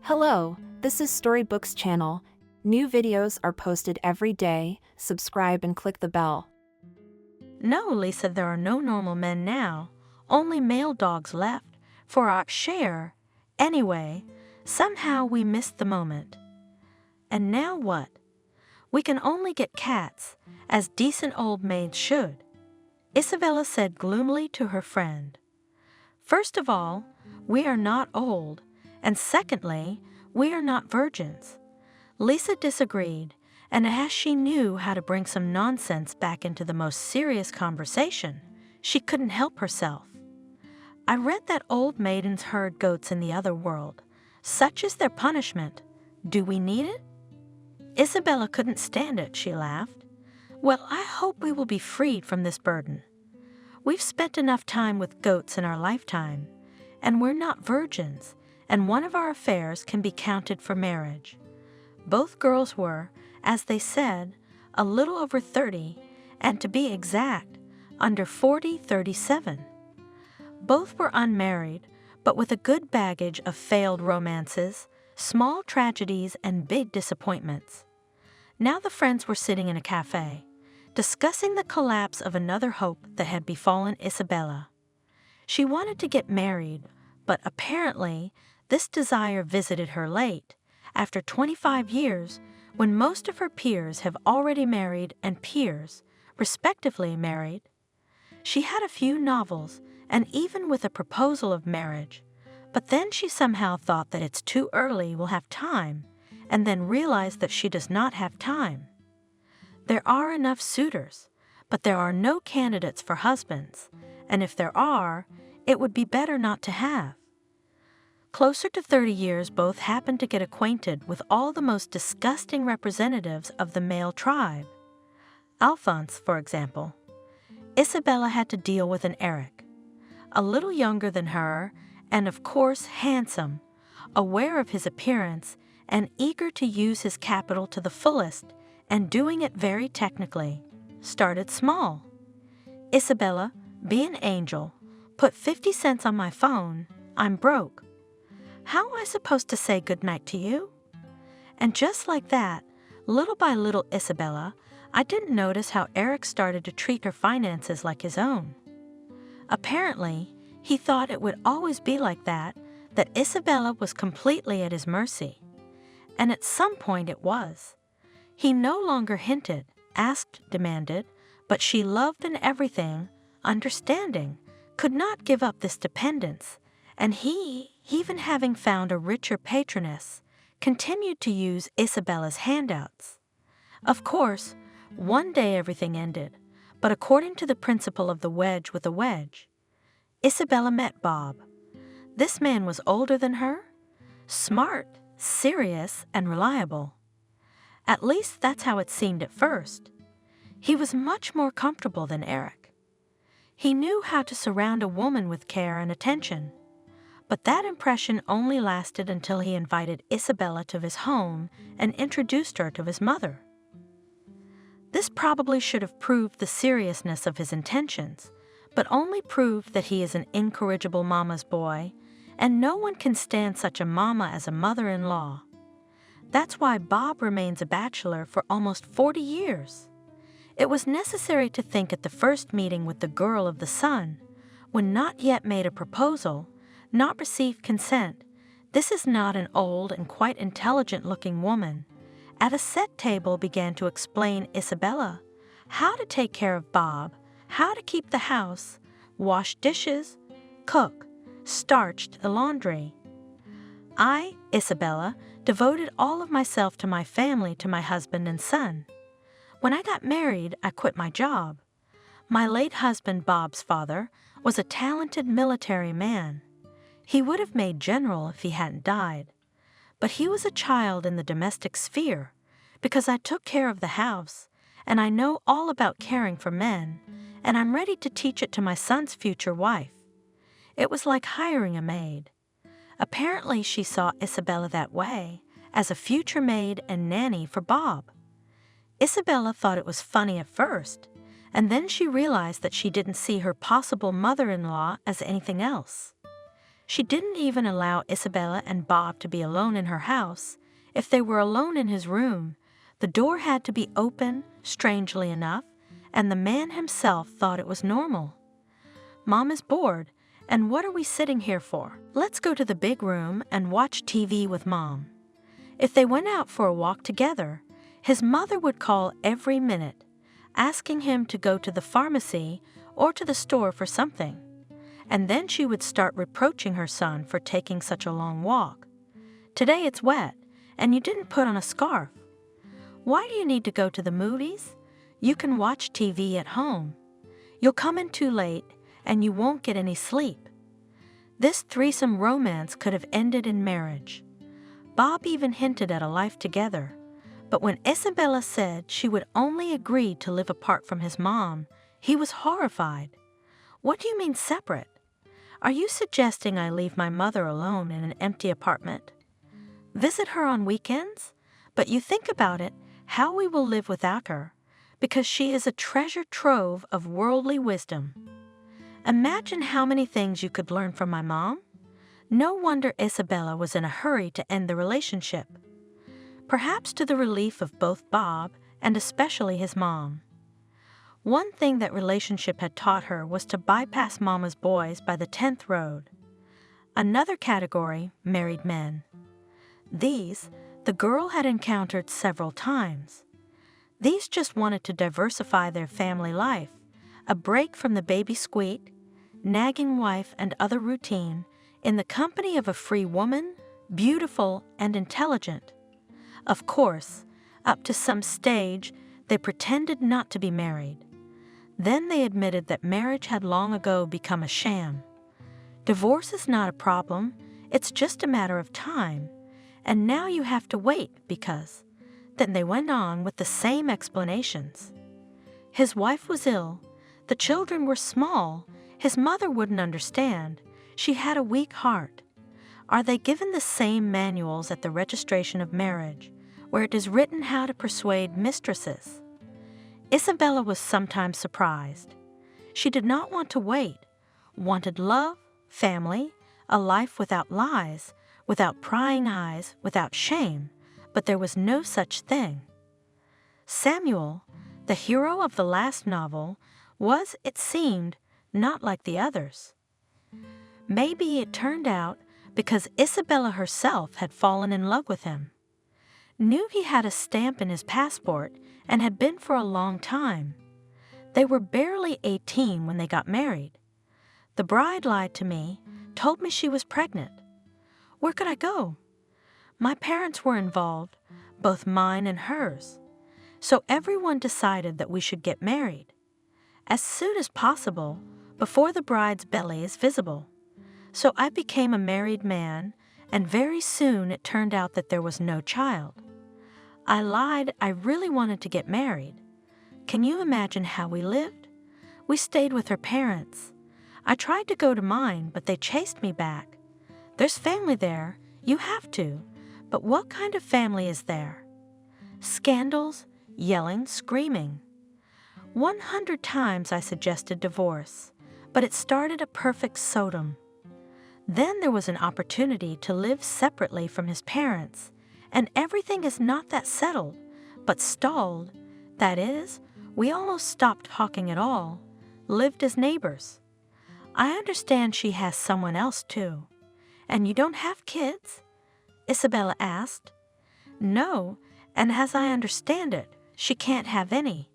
Hello, this is Storybooks channel. New videos are posted every day. Subscribe and click the bell. No, Lisa, there are no normal men now. Only male dogs left for our share. Anyway, somehow we missed the moment. And now what? We can only get cats, as decent old maids should, Isabella said gloomily to her friend. First of all, we are not old, and secondly, we are not virgins. Lisa disagreed, and as she knew how to bring some nonsense back into the most serious conversation, she couldn't help herself. I read that old maidens herd goats in the other world. Such is their punishment. Do we need it? Isabella couldn't stand it, she laughed. Well, I hope we will be freed from this burden. We've spent enough time with goats in our lifetime, and we're not virgins, and one of our affairs can be counted for marriage. Both girls were, as they said, a little over 30, and to be exact, under 37. Both were unmarried, but with a good baggage of failed romances, small tragedies, and big disappointments. Now the friends were sitting in a cafe, discussing the collapse of another hope that had befallen Isabella. She wanted to get married, but apparently this desire visited her late, after 25 years, when most of her peers have already married and peers, respectively, married. She had a few novels, and even with a proposal of marriage, but then she somehow thought that it's too early, will have time, and then realized that she does not have time. There are enough suitors, but there are no candidates for husbands, and if there are, it would be better not to have. Closer to 30 years, both happened to get acquainted with all the most disgusting representatives of the male tribe. Alphonse, for example. Isabella had to deal with an Eric, a little younger than her, and of course handsome, aware of his appearance, and eager to use his capital to the fullest, and doing it very technically. Started small. Isabella, be an angel, put 50 cents on my phone, I'm broke. How am I supposed to say goodnight to you? And just like that, little by little, Isabella, I didn't notice how Eric started to treat her finances like his own. Apparently, he thought it would always be like that Isabella was completely at his mercy. And at some point it was. He no longer hinted, asked, demanded, but she loved in everything, understanding, could not give up this dependence, and he, even having found a richer patroness, continued to use Isabella's handouts. Of course, one day everything ended, but according to the principle of the wedge with a wedge, Isabella met Bob. This man was older than her, smart, serious, and reliable. At least that's how it seemed at first. He was much more comfortable than Eric. He knew how to surround a woman with care and attention. But that impression only lasted until he invited Isabella to his home and introduced her to his mother. This probably should have proved the seriousness of his intentions, but only proved that he is an incorrigible mama's boy, and no one can stand such a mama as a mother-in-law. That's why Bob remains a bachelor for almost 40 years. It was necessary to think at the first meeting with the girl of the sun, when not yet made a proposal, not received consent, this is not an old and quite intelligent-looking woman, at a set table began to explain Isabella how to take care of Bob, how to keep the house, wash dishes, cook, starched the laundry. I, Isabella, devoted all of myself to my family, to my husband and son. When I got married, I quit my job. My late husband, Bob's father, was a talented military man. He would have made general if he hadn't died. But he was a child in the domestic sphere, because I took care of the house, and I know all about caring for men, and I'm ready to teach it to my son's future wife. It was like hiring a maid. Apparently she saw Isabella that way, as a future maid and nanny for Bob. Isabella thought it was funny at first, and then she realized that she didn't see her possible mother-in-law as anything else. She didn't even allow Isabella and Bob to be alone in her house. If they were alone in his room, the door had to be open, strangely enough, and the man himself thought it was normal. Mom is bored, and what are we sitting here for? Let's go to the big room and watch TV with Mom. If they went out for a walk together, his mother would call every minute, asking him to go to the pharmacy or to the store for something. And then she would start reproaching her son for taking such a long walk. Today it's wet, and you didn't put on a scarf. Why do you need to go to the movies? You can watch TV at home. You'll come in too late, and you won't get any sleep. This threesome romance could have ended in marriage. Bob even hinted at a life together. But when Isabella said she would only agree to live apart from his mom, he was horrified. What do you mean separate? Are you suggesting I leave my mother alone in an empty apartment? Visit her on weekends? But you think about it, how we will live without her, because she is a treasure trove of worldly wisdom. Imagine how many things you could learn from my mom. No wonder Isabella was in a hurry to end the relationship. Perhaps to the relief of both Bob and especially his mom. One thing that relationship had taught her was to bypass Mama's boys by the 10th road. Another category, married men. These, the girl had encountered several times. These just wanted to diversify their family life, a break from the baby squeak, nagging wife and other routine, in the company of a free woman, beautiful and intelligent. Of course, up to some stage, they pretended not to be married. Then they admitted that marriage had long ago become a sham. Divorce is not a problem, it's just a matter of time, and now you have to wait because... Then they went on with the same explanations. His wife was ill, the children were small, his mother wouldn't understand, she had a weak heart. Are they given the same manuals at the registration of marriage, where it is written how to persuade mistresses? Isabella was sometimes surprised. She did not want to wait, wanted love, family, a life without lies, without prying eyes, without shame, but there was no such thing. Samuel, the hero of the last novel, was, it seemed, not like the others. Maybe it turned out because Isabella herself had fallen in love with him, knew he had a stamp in his passport and had been for a long time. They were barely 18 when they got married. The bride lied to me, told me she was pregnant. Where could I go? My parents were involved, both mine and hers. So everyone decided that we should get married. As soon as possible, before the bride's belly is visible. So I became a married man, and very soon it turned out that there was no child. I lied I really wanted to get married. Can you imagine how we lived? We stayed with her parents. I tried to go to mine, but they chased me back. There's family there, you have to. But what kind of family is there? Scandals, yelling, screaming. 100 times I suggested divorce, but it started a perfect Sodom. Then there was an opportunity to live separately from his parents, and everything is not that settled, but stalled. That is, we almost stopped talking at all, lived as neighbors. I understand she has someone else too. And you don't have kids? Isabella asked. No, and as I understand it, she can't have any.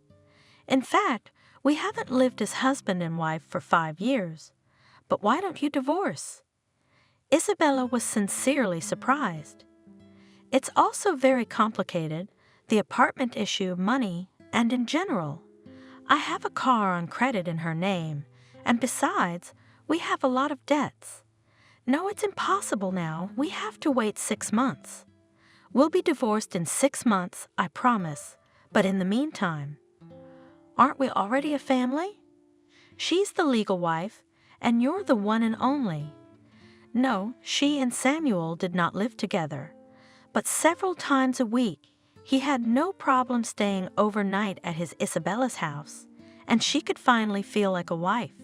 In fact, we haven't lived as husband and wife for 5 years. But why don't you divorce? Isabella was sincerely surprised. It's also very complicated, the apartment issue, money, and in general. I have a car on credit in her name, and besides, we have a lot of debts. No, it's impossible now. We have to wait 6 months. We'll be divorced in 6 months, I promise. But in the meantime, aren't we already a family? She's the legal wife, and you're the one and only. No, she and Samuel did not live together, but several times a week he had no problem staying overnight at his Isabella's house, and she could finally feel like a wife.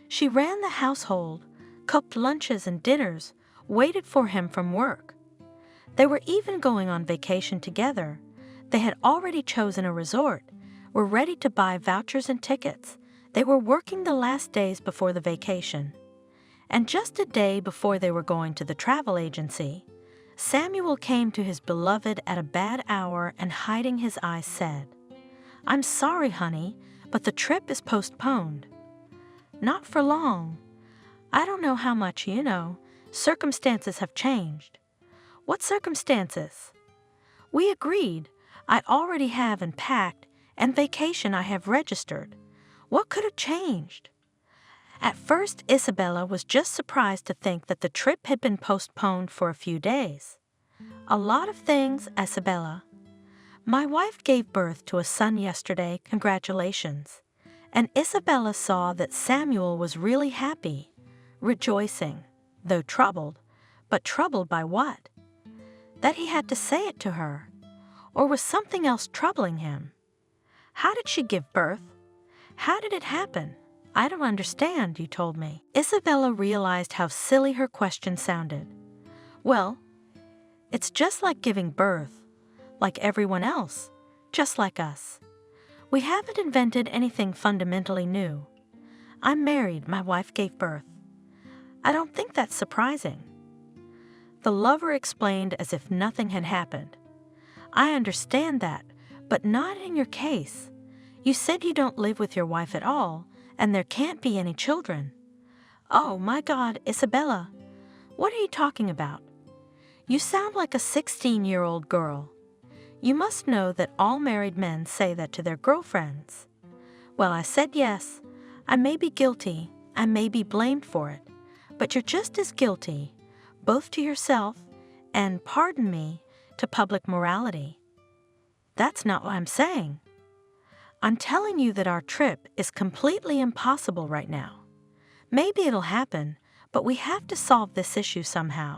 She ran the household, cooked lunches and dinners, waited for him from work. They were even going on vacation together. They had already chosen a resort, were ready to buy vouchers and tickets. They were working the last days before the vacation. And just a day before they were going to the travel agency, Samuel came to his beloved at a bad hour and hiding his eyes said, "I'm sorry, honey, but the trip is postponed." "Not for long. I don't know how much you know. Circumstances have changed." "What circumstances?" "We agreed. I already have and packed, and vacation I have registered. What could have changed?" At first, Isabella was just surprised to think that the trip had been postponed for a few days. "A lot of things, Isabella. My wife gave birth to a son yesterday, congratulations." And Isabella saw that Samuel was really happy, rejoicing, though troubled. But troubled by what? That he had to say it to her. Or was something else troubling him? How did she give birth? How did it happen? "I don't understand," you told me. Isabella realized how silly her question sounded. "Well, it's just like giving birth, like everyone else, just like us. We haven't invented anything fundamentally new. I'm married, my wife gave birth. I don't think that's surprising." The lover explained as if nothing had happened. "I understand that, but not in your case. You said you don't live with your wife at all, and there can't be any children." "Oh, my God, Isabella, what are you talking about? You sound like a 16-year-old girl. You must know that all married men say that to their girlfriends." "Well, I said yes. I may be guilty, I may be blamed for it, but you're just as guilty, both to yourself and, pardon me, to public morality." "That's not what I'm saying. I'm telling you that our trip is completely impossible right now. Maybe it'll happen, but we have to solve this issue somehow.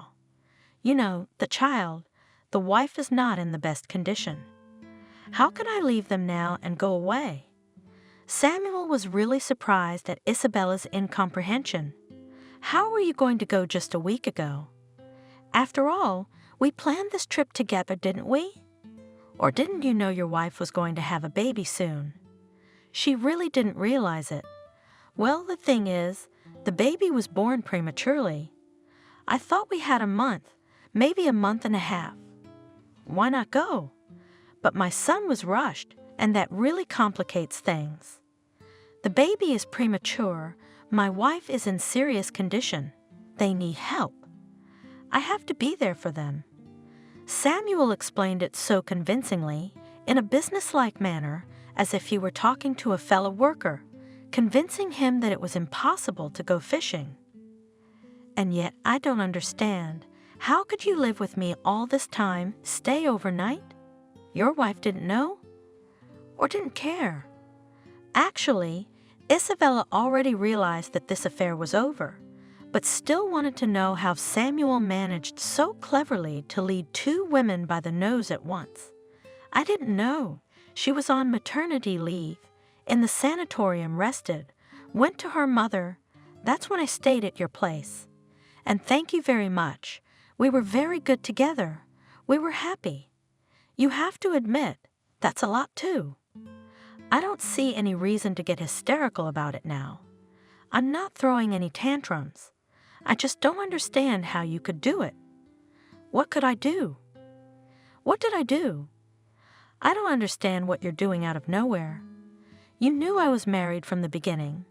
You know, the child, the wife is not in the best condition. How can I leave them now and go away?" Samuel was really surprised at Isabella's incomprehension. "How were you going to go just a week ago? After all, we planned this trip together, didn't we? Or didn't you know your wife was going to have a baby soon?" She really didn't realize it. "Well, the thing is, the baby was born prematurely. I thought we had a month, maybe a month and a half. Why not go? But my son was rushed, and that really complicates things. The baby is premature. My wife is in serious condition. They need help. I have to be there for them." Samuel explained it so convincingly, in a businesslike manner, as if he were talking to a fellow worker, convincing him that it was impossible to go fishing. "And yet I don't understand. How could you live with me all this time, stay overnight? Your wife didn't know? Or didn't care?" Actually, Isabella already realized that this affair was over, but still wanted to know how Samuel managed so cleverly to lead two women by the nose at once. "I didn't know. She was on maternity leave, in the sanatorium rested, went to her mother. That's when I stayed at your place. And thank you very much. We were very good together. We were happy. You have to admit, that's a lot too. I don't see any reason to get hysterical about it now. I'm not throwing any tantrums. I just don't understand how you could do it." "What could I do?" "What did I do? I don't understand what you're doing out of nowhere. You knew I was married from the beginning.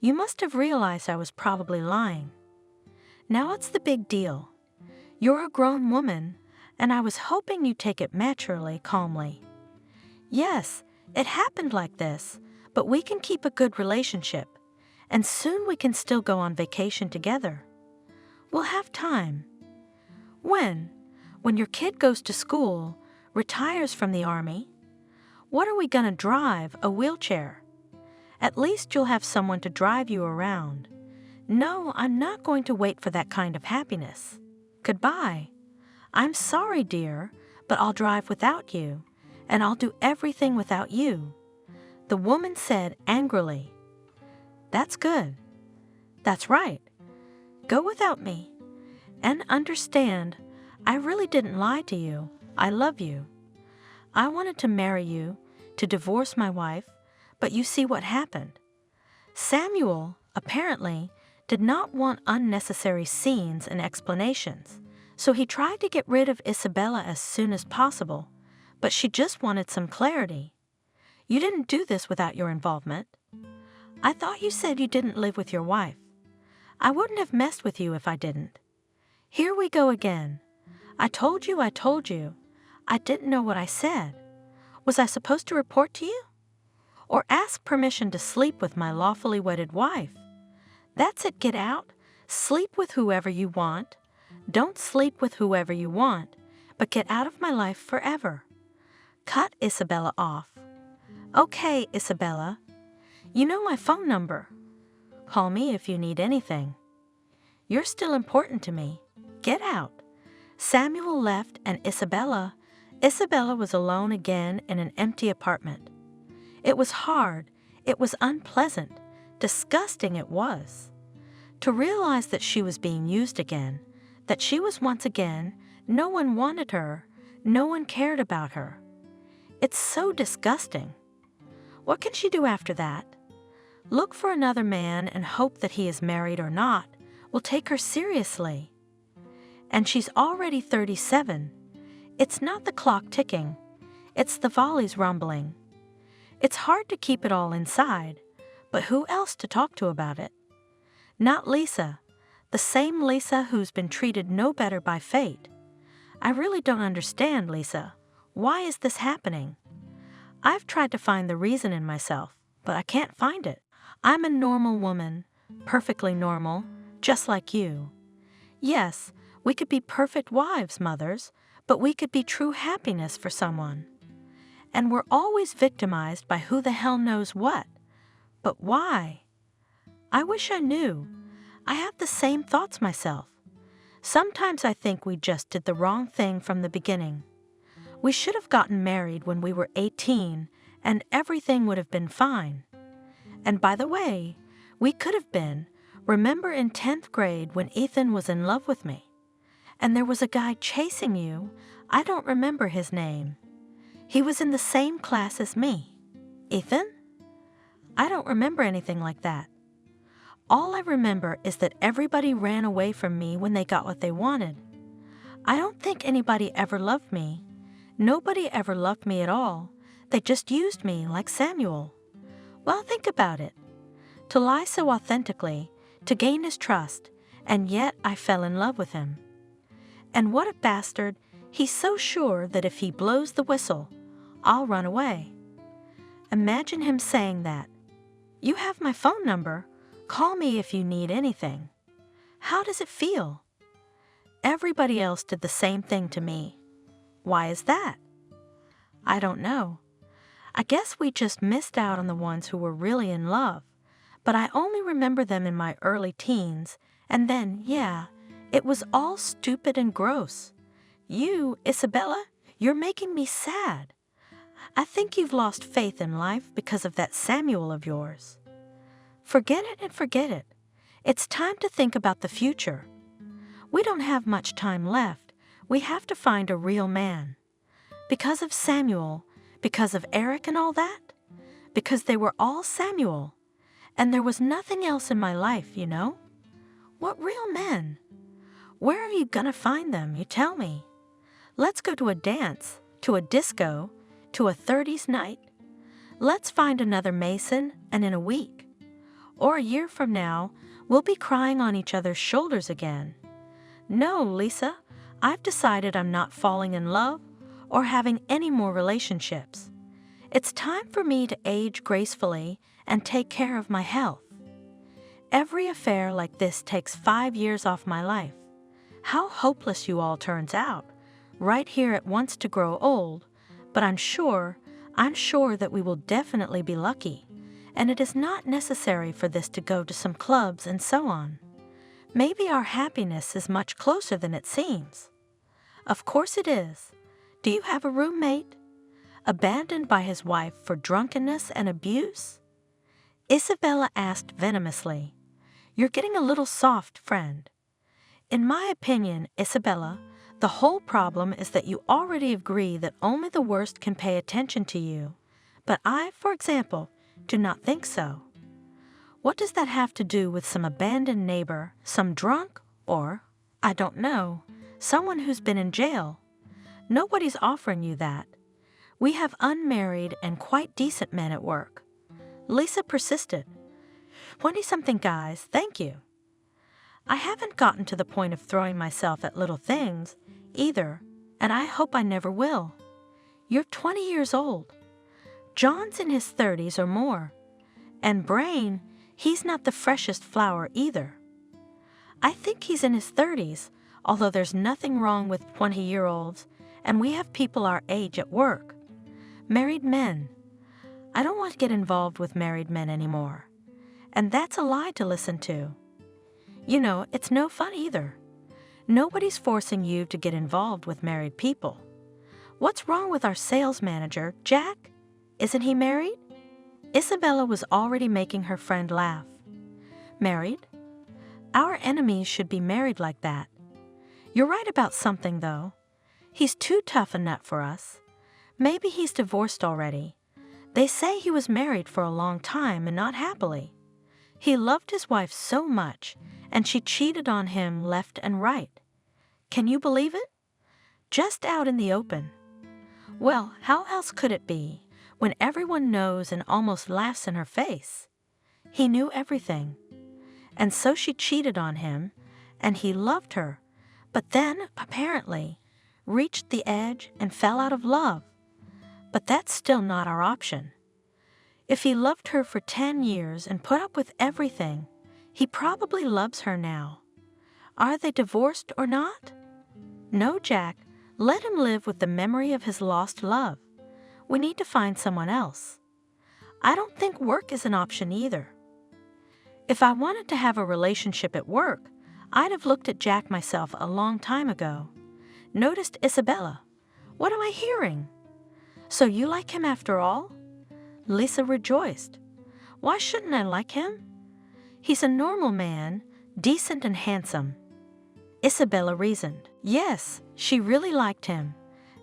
You must have realized I was probably lying. Now what's the big deal? You're a grown woman, and I was hoping you'd take it naturally, calmly. Yes, it happened like this, but we can keep a good relationship, and soon we can still go on vacation together. We'll have time. When? When your kid goes to school, retires from the army? What are we going to drive, a wheelchair? At least you'll have someone to drive you around. No, I'm not going to wait for that kind of happiness. Goodbye. I'm sorry, dear, but I'll drive without you, and I'll do everything without you." The woman said angrily, "That's good. That's right. Go without me. And understand, I really didn't lie to you. I love you. I wanted to marry you, to divorce my wife, but you see what happened. Samuel, apparently, did not want unnecessary scenes and explanations, so he tried to get rid of Isabella as soon as possible, but she just wanted some clarity. You didn't do this without your involvement. I thought you said you didn't live with your wife. I wouldn't have messed with you if I didn't. Here we go again. I told you. I didn't know what I said. Was I supposed to report to you? Or ask permission to sleep with my lawfully wedded wife? That's it, get out. Sleep with whoever you want. Don't sleep with whoever you want, but get out of my life forever. Cut Isabella off. Okay, Isabella. You know my phone number. Call me if you need anything. You're still important to me. Get out. Samuel left, and Isabella was alone again in an empty apartment. It was hard. It was unpleasant. Disgusting it was. To realize that she was being used again, that she was once again, no one wanted her, no one cared about her. It's so disgusting. What can she do after that? Look for another man and hope that he is married or not will take her seriously. And she's already 37. It's not the clock ticking. It's the volleys rumbling. It's hard to keep it all inside, but who else to talk to about it? Not Lisa, the same Lisa who's been treated no better by fate. I really don't understand, Lisa. Why is this happening? I've tried to find the reason in myself, but I can't find it. I'm a normal woman, perfectly normal, just like you. Yes, we could be perfect wives, mothers, but we could be true happiness for someone. And we're always victimized by who the hell knows what. But why? I wish I knew. I have the same thoughts myself. Sometimes I think we just did the wrong thing from the beginning. We should have gotten married when we were 18, and everything would have been fine. And by the way, we could have been. Remember in 10th grade when Ethan was in love with me? And there was a guy chasing you. I don't remember his name. He was in the same class as me. Ethan? I don't remember anything like that. All I remember is that everybody ran away from me when they got what they wanted. I don't think anybody ever loved me. Nobody ever loved me at all. They just used me like Samuel. Well, think about it. To lie so authentically, to gain his trust, and yet I fell in love with him. And what a bastard, he's so sure that if he blows the whistle, I'll run away. Imagine him saying that. You have my phone number. Call me if you need anything. How does it feel? Everybody else did the same thing to me. Why is that? I don't know. I guess we just missed out on the ones who were really in love, but I only remember them in my early teens, and then, yeah, it was all stupid and gross. You, Isabella, you're making me sad. I think you've lost faith in life because of that Samuel of yours. Forget it and forget it. It's time to think about the future. We don't have much time left. We have to find a real man. Because of Samuel, because of Eric and all that? Because they were all Samuel. And there was nothing else in my life, you know? What real men? Where are you gonna find them, you tell me? Let's go to a dance, to a disco, to a 30s night. Let's find another Mason, and in a week. Or a year from now, we'll be crying on each other's shoulders again. No, Lisa, I've decided I'm not falling in love or having any more relationships. It's time for me to age gracefully and take care of my health. Every affair like this takes 5 years off my life. How hopeless you all turns out. Right here it wants to grow old, but I'm sure that we will definitely be lucky, and it is not necessary for this to go to some clubs and so on. Maybe our happiness is much closer than it seems. Of course it is. Do you have a roommate? Abandoned by his wife for drunkenness and abuse? Isabella asked venomously. You're getting a little soft, friend. In my opinion, Isabella, the whole problem is that you already agree that only the worst can pay attention to you. But I, for example, do not think so. What does that have to do with some abandoned neighbor, some drunk, or, I don't know, someone who's been in jail? Nobody's offering you that. We have unmarried and quite decent men at work. Lisa persisted. 20-something guys, thank you. I haven't gotten to the point of throwing myself at little things, either, and I hope I never will. You're 20 years old. John's in his 30s or more. And Brain, he's not the freshest flower either. I think he's in his 30s, although there's nothing wrong with 20-year-olds, and we have people our age at work. Married men. I don't want to get involved with married men anymore. And that's a lie to listen to. You know, it's no fun either. Nobody's forcing you to get involved with married people. What's wrong with our sales manager, Jack? Isn't he married? Isabella was already making her friend laugh. Married? Our enemies should be married like that. You're right about something, though. He's too tough a nut for us. Maybe he's divorced already. They say he was married for a long time and not happily. He loved his wife so much, and she cheated on him left and right. Can you believe it? Just out in the open. Well, how else could it be, when everyone knows and almost laughs in her face? He knew everything. And so she cheated on him, and he loved her, but then, apparently, reached the edge and fell out of love. But that's still not our option. If he loved her for 10 years and put up with everything, he probably loves her now. Are they divorced or not? No, Jack, let him live with the memory of his lost love. We need to find someone else. I don't think work is an option either. If I wanted to have a relationship at work, I'd have looked at Jack myself a long time ago. Noticed Isabella. What am I hearing? So you like him after all? Lisa rejoiced. Why shouldn't I like him? He's a normal man, decent and handsome. Isabella reasoned. Yes, she really liked him,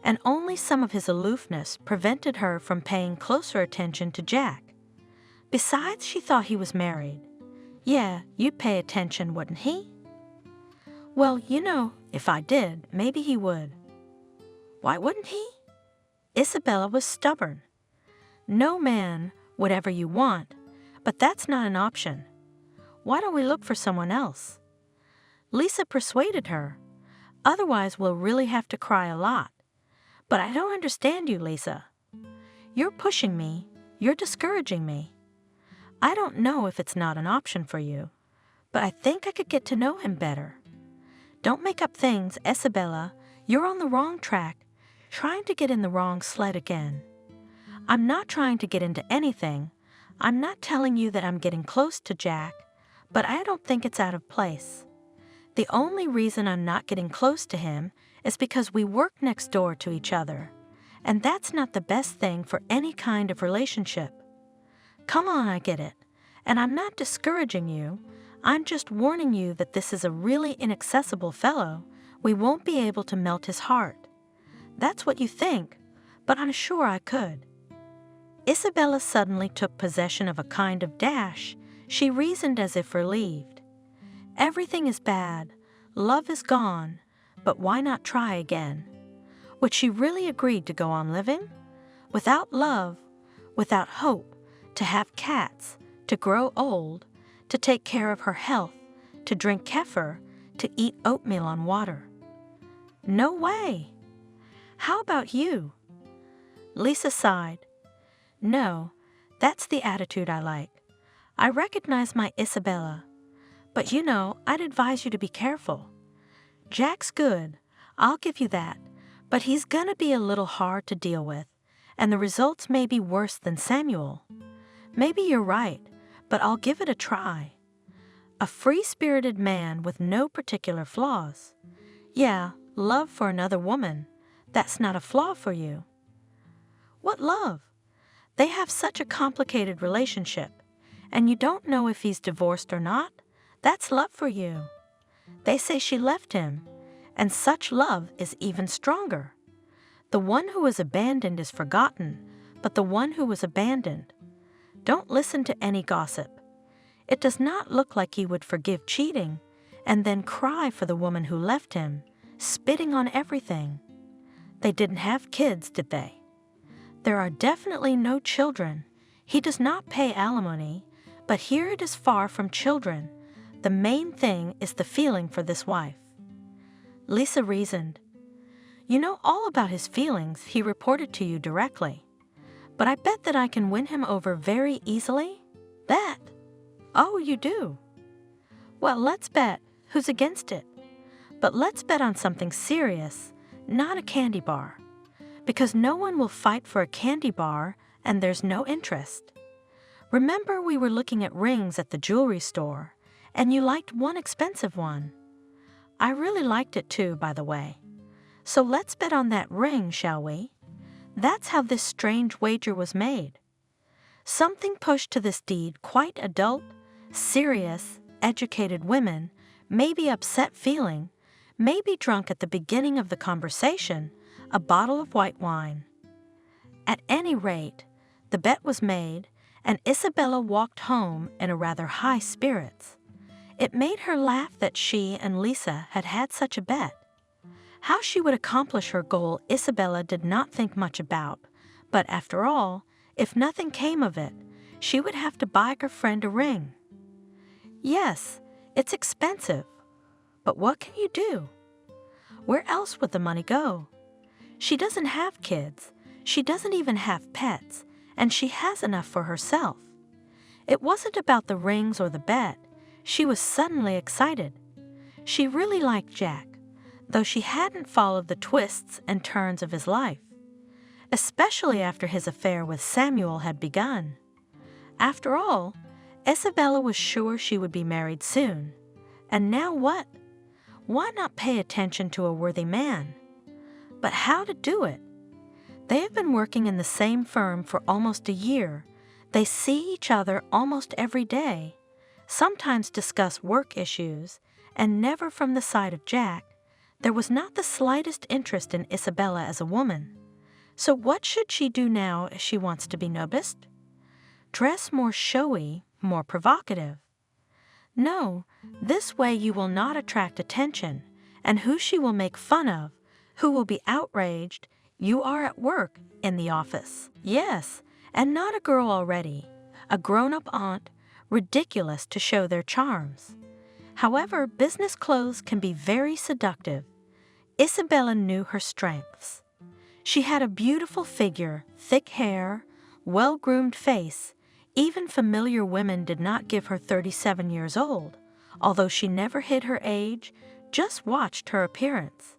and only some of his aloofness prevented her from paying closer attention to Jack. Besides, she thought he was married. Yeah, you'd pay attention, wouldn't he? Well, you know, if I did, maybe he would. Why wouldn't he? Isabella was stubborn. No man, whatever you want, but that's not an option. Why don't we look for someone else? Lisa persuaded her. Otherwise, we'll really have to cry a lot. But I don't understand you, Lisa. You're pushing me. You're discouraging me. I don't know if it's not an option for you, but I think I could get to know him better. Don't make up things, Isabella. You're on the wrong track, trying to get in the wrong sled again. I'm not trying to get into anything. I'm not telling you that I'm getting close to Jack, but I don't think it's out of place. The only reason I'm not getting close to him is because we work next door to each other, and that's not the best thing for any kind of relationship. Come on, I get it, and I'm not discouraging you. I'm just warning you that this is a really inaccessible fellow. We won't be able to melt his heart. That's what you think, but I'm sure I could. Isabella suddenly took possession of a kind of dash. She reasoned as if relieved. Everything is bad. Love is gone. But why not try again? Would she really agree to go on living? Without love, without hope, to have cats, to grow old, to take care of her health, to drink kefir, to eat oatmeal on water. No way. How about you? Lisa sighed. No, that's the attitude I like. I recognize my Isabella. But you know, I'd advise you to be careful. Jack's good, I'll give you that, but he's gonna be a little hard to deal with, and the results may be worse than Samuel. Maybe you're right, but I'll give it a try. A free-spirited man with no particular flaws. Yeah, love for another woman. That's not a flaw for you. What love? They have such a complicated relationship, and you don't know if he's divorced or not. That's love for you. They say she left him, and such love is even stronger. The one who was abandoned is forgotten, but the one who was abandoned. Don't listen to any gossip. It does not look like he would forgive cheating and then cry for the woman who left him, spitting on everything. They didn't have kids, did they? There are definitely no children. He does not pay alimony, but here it is far from children. The main thing is the feeling for this wife. Lisa reasoned. You know all about his feelings. He reported to you directly. But I bet that I can win him over very easily? Bet. Oh, you do? Well, let's bet. Who's against it? But let's bet on something serious, not a candy bar. Because no one will fight for a candy bar and there's no interest. Remember we were looking at rings at the jewelry store, and you liked one expensive one. I really liked it too, by the way. So let's bet on that ring, shall we? That's how this strange wager was made. Something pushed to this deed quite adult, serious, educated women, maybe upset feeling, maybe drunk at the beginning of the conversation, a bottle of white wine. At any rate, the bet was made, and Isabella walked home in a rather high spirits. It made her laugh that she and Lisa had had such a bet. How she would accomplish her goal Isabella did not think much about, but after all, if nothing came of it, she would have to buy her friend a ring. Yes, it's expensive, but what can you do? Where else would the money go? She doesn't have kids, she doesn't even have pets, and she has enough for herself. It wasn't about the rings or the bet. She was suddenly excited. She really liked Jack, though she hadn't followed the twists and turns of his life, especially after his affair with Samuel had begun. After all, Isabella was sure she would be married soon. And now what? Why not pay attention to a worthy man? But how to do it? They have been working in the same firm for almost a year. They see each other almost every day, sometimes discuss work issues, and never from the side of Jack. There was not the slightest interest in Isabella as a woman. So what should she do now if she wants to be noticed? Dress more showy, more provocative. No, this way you will not attract attention, and who she will make fun of, who will be outraged, you are at work in the office. Yes, and not a girl already, a grown-up aunt, ridiculous to show their charms. However, business clothes can be very seductive. Isabella knew her strengths. She had a beautiful figure, thick hair, well-groomed face. Even familiar women did not give her 37 years old, although she never hid her age, just watched her appearance.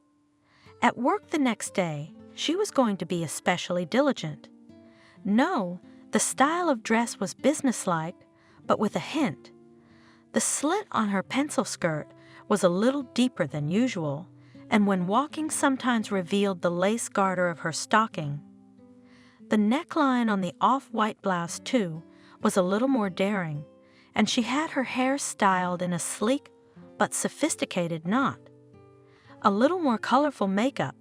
At work the next day, she was going to be especially diligent. No, the style of dress was businesslike, but with a hint. The slit on her pencil skirt was a little deeper than usual, and when walking sometimes revealed the lace garter of her stocking. The neckline on the off-white blouse, too, was a little more daring, and she had her hair styled in a sleek but sophisticated knot. A little more colorful makeup,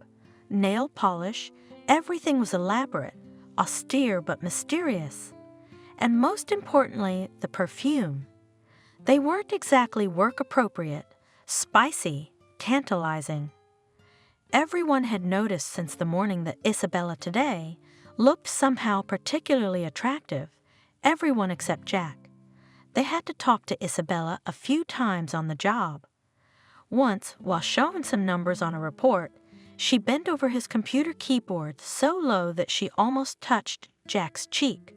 nail polish, everything was elaborate, austere but mysterious. And most importantly, the perfume. They weren't exactly work-appropriate, spicy, tantalizing. Everyone had noticed since the morning that Isabella today looked somehow particularly attractive, everyone except Jack. They had to talk to Isabella a few times on the job. Once, while showing some numbers on a report, she bent over his computer keyboard so low that she almost touched Jack's cheek.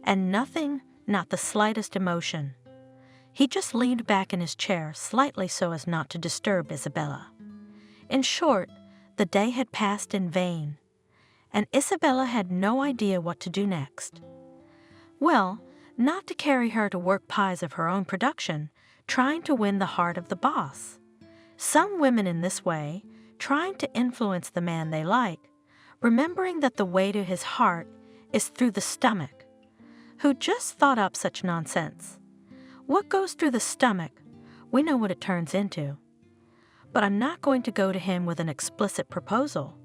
And nothing, not the slightest emotion. He just leaned back in his chair slightly so as not to disturb Isabella. In short, the day had passed in vain, and Isabella had no idea what to do next. Well, not to carry her to work pies of her own production, trying to win the heart of the boss. Some women in this way, trying to influence the man they like, remembering that the way to his heart is through the stomach. Who just thought up such nonsense? What goes through the stomach? We know what it turns into. but I'm not going to go to him with an explicit proposal.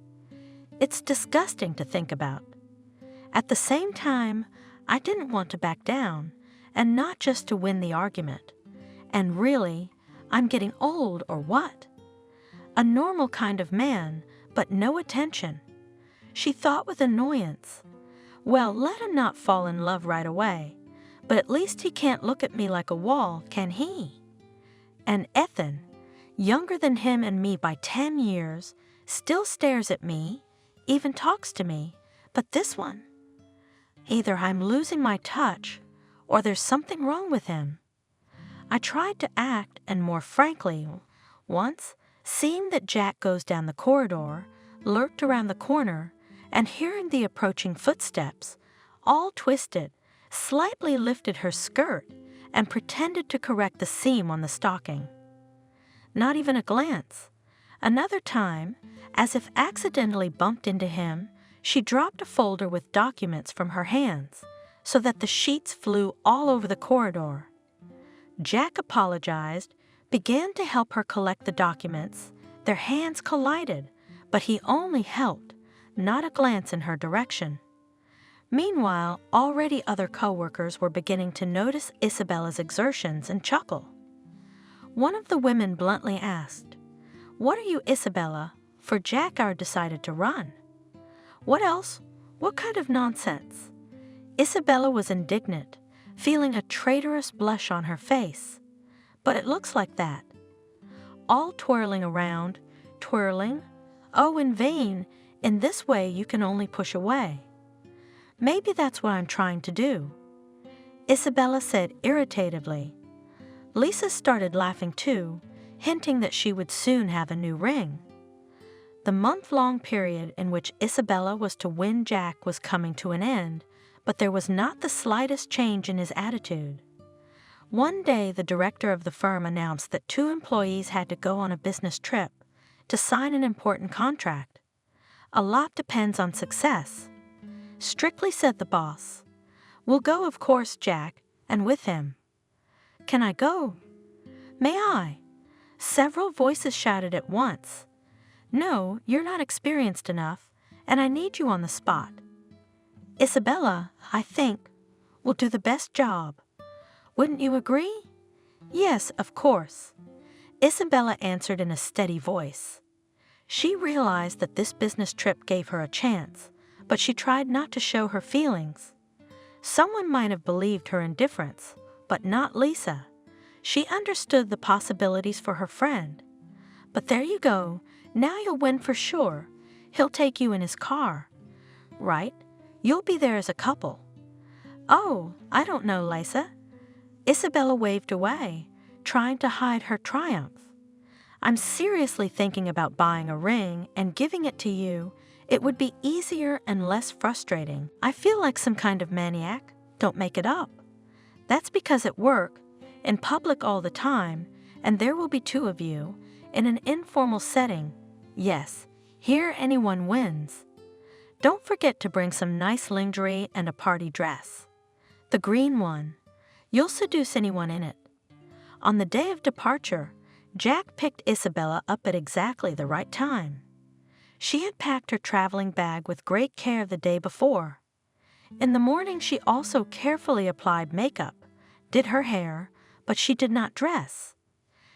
It's disgusting to think about. At the same time, I didn't want to back down, and not just to win the argument. And really, I'm getting old or what? A normal kind of man, but no attention. She thought with annoyance. Well, let him not fall in love right away, but at least he can't look at me like a wall, can he? And Ethan, younger than him and me by 10 years, still stares at me, even talks to me, but this one? Either I'm losing my touch, or there's something wrong with him. I tried to act, and more frankly, once, seeing that Jack goes down the corridor, lurked around the corner, and hearing the approaching footsteps, all twisted, slightly lifted her skirt and pretended to correct the seam on the stocking. Not even a glance. Another time, as if accidentally bumped into him, she dropped a folder with documents from her hands, so that the sheets flew all over the corridor. Jack apologized, began to help her collect the documents. Their hands collided, but he only helped, not a glance in her direction. Meanwhile, already other co-workers were beginning to notice Isabella's exertions and chuckle. One of the women bluntly asked, "What are you, Isabella?" For Jack decided to run. What else? What kind of nonsense? Isabella was indignant, feeling a traitorous blush on her face. But it looks like that. All twirling around, twirling. Oh, in vain. In this way you can only push away. Maybe that's what I'm trying to do, Isabella said irritatively. Lisa started laughing too, hinting that she would soon have a new ring. The month-long period in which Isabella was to win Jack was coming to an end, but there was not the slightest change in his attitude. One day, the director of the firm announced that 2 employees had to go on a business trip to sign an important contract. A lot depends on success. Strictly said the boss. We'll go, of course, Jack, and with him. Can I go? May I? Several voices shouted at once. No, you're not experienced enough, and I need you on the spot. Isabella, I think, will do the best job. Wouldn't you agree? Yes, of course. Isabella answered in a steady voice. She realized that this business trip gave her a chance, but she tried not to show her feelings. Someone might have believed her indifference, but not Lisa. She understood the possibilities for her friend. But there you go. Now you'll win for sure. He'll take you in his car. Right? You'll be there as a couple. Oh, I don't know, Lisa. Isabella waved away, trying to hide her triumph. I'm seriously thinking about buying a ring and giving it to you. It would be easier and less frustrating. I feel like some kind of maniac. Don't make it up. That's because at work, in public all the time, and there will be 2 of you, in an informal setting. Yes, here anyone wins. Don't forget to bring some nice lingerie and a party dress. The green one. You'll seduce anyone in it. On the day of departure, Jack picked Isabella up at exactly the right time. She had packed her traveling bag with great care the day before. In the morning she also carefully applied makeup, did her hair, but she did not dress.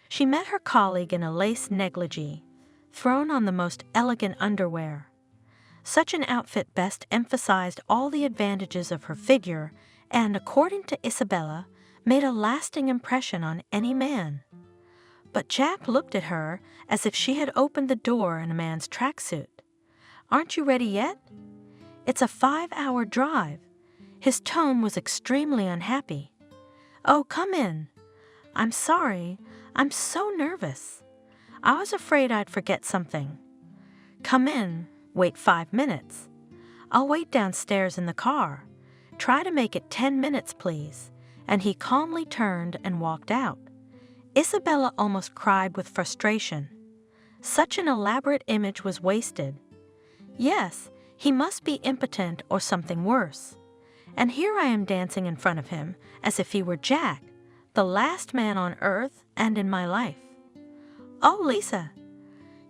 She met her colleague in a lace negligee, thrown on the most elegant underwear. Such an outfit best emphasized all the advantages of her figure and, according to Isabella, made a lasting impression on any man. But Jack looked at her as if she had opened the door in a man's tracksuit. Aren't you ready yet? It's a 5-hour drive. His tone was extremely unhappy. Oh, come in. I'm sorry. I'm so nervous. I was afraid I'd forget something. Come in. Wait 5 minutes. I'll wait downstairs in the car. Try to make it 10 minutes, please. And he calmly turned and walked out. Isabella almost cried with frustration. Such an elaborate image was wasted. Yes, he must be impotent or something worse. And here I am dancing in front of him as if he were Jack, the last man on earth and in my life. Oh, Lisa,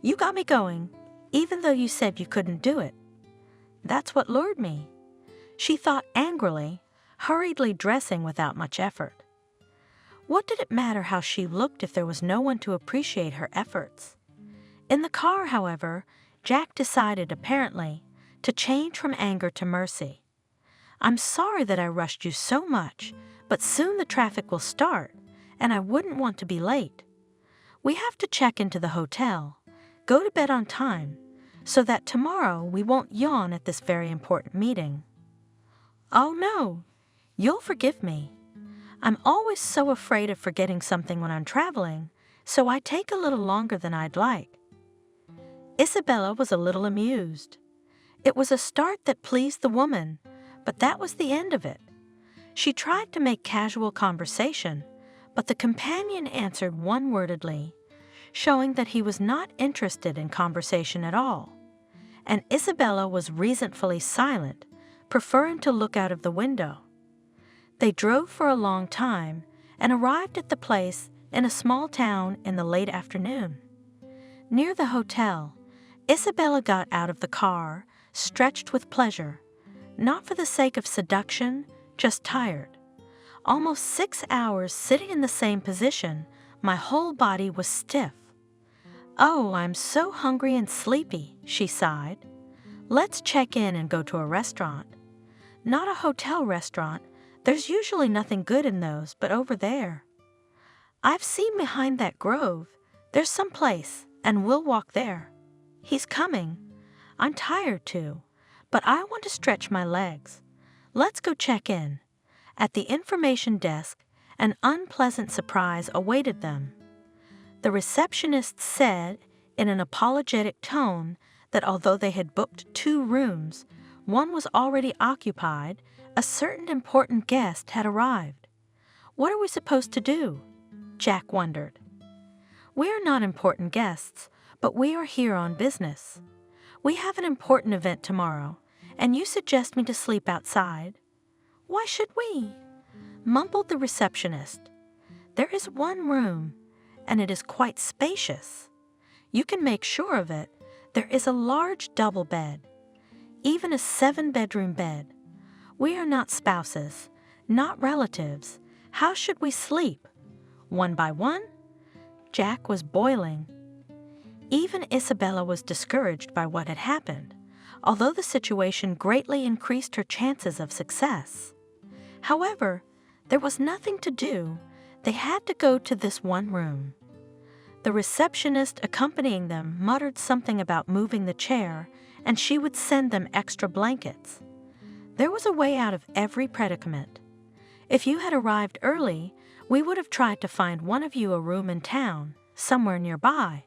You got me going, even though you said you couldn't do it. That's what lured me," she thought angrily, hurriedly dressing without much effort. What did it matter how she looked if there was no one to appreciate her efforts? In the car, however, Jack decided, apparently, to change from anger to mercy. "I'm sorry that I rushed you so much, but soon the traffic will start, and I wouldn't want to be late. We have to check into the hotel, go to bed on time, so that tomorrow we won't yawn at this very important meeting." "Oh no, you'll forgive me. I'm always so afraid of forgetting something when I'm traveling, so I take a little longer than I'd like." Isabella was a little amused. It was a start that pleased the woman, but that was the end of it. She tried to make casual conversation, but the companion answered one-wordedly, showing that he was not interested in conversation at all. And Isabella was resentfully silent, preferring to look out of the window. They drove for a long time and arrived at the place in a small town in the late afternoon. Near the hotel, Isabella got out of the car, stretched with pleasure, not for the sake of seduction, just tired. Almost 6 hours sitting in the same position, my whole body was stiff. "Oh, I'm so hungry and sleepy," she sighed. "Let's check in and go to a restaurant." "Not a hotel restaurant. There's usually nothing good in those, but over there." "I've seen behind that grove. There's some place, and we'll walk there." "He's coming. I'm tired too, but I want to stretch my legs. Let's go check in." At the information desk, an unpleasant surprise awaited them. The receptionist said, in an apologetic tone, that although they had booked 2 rooms, one was already occupied, a certain important guest had arrived. "What are we supposed to do?" Jack wondered. "We are not important guests, but we are here on business. We have an important event tomorrow, and you suggest me to sleep outside." "Why should we?" mumbled the receptionist. "There is one room, and it is quite spacious. You can make sure of it. There is a large double bed, even a 7-bedroom bed. We are not spouses, not relatives. How should we sleep? One by one?" Jack was boiling. Even Isabella was discouraged by what had happened, although the situation greatly increased her chances of success. However, there was nothing to do. They had to go to this one room. The receptionist accompanying them muttered something about moving the chair, and she would send them extra blankets. There was a way out of every predicament. If you had arrived early, we would have tried to find one of you a room in town, somewhere nearby.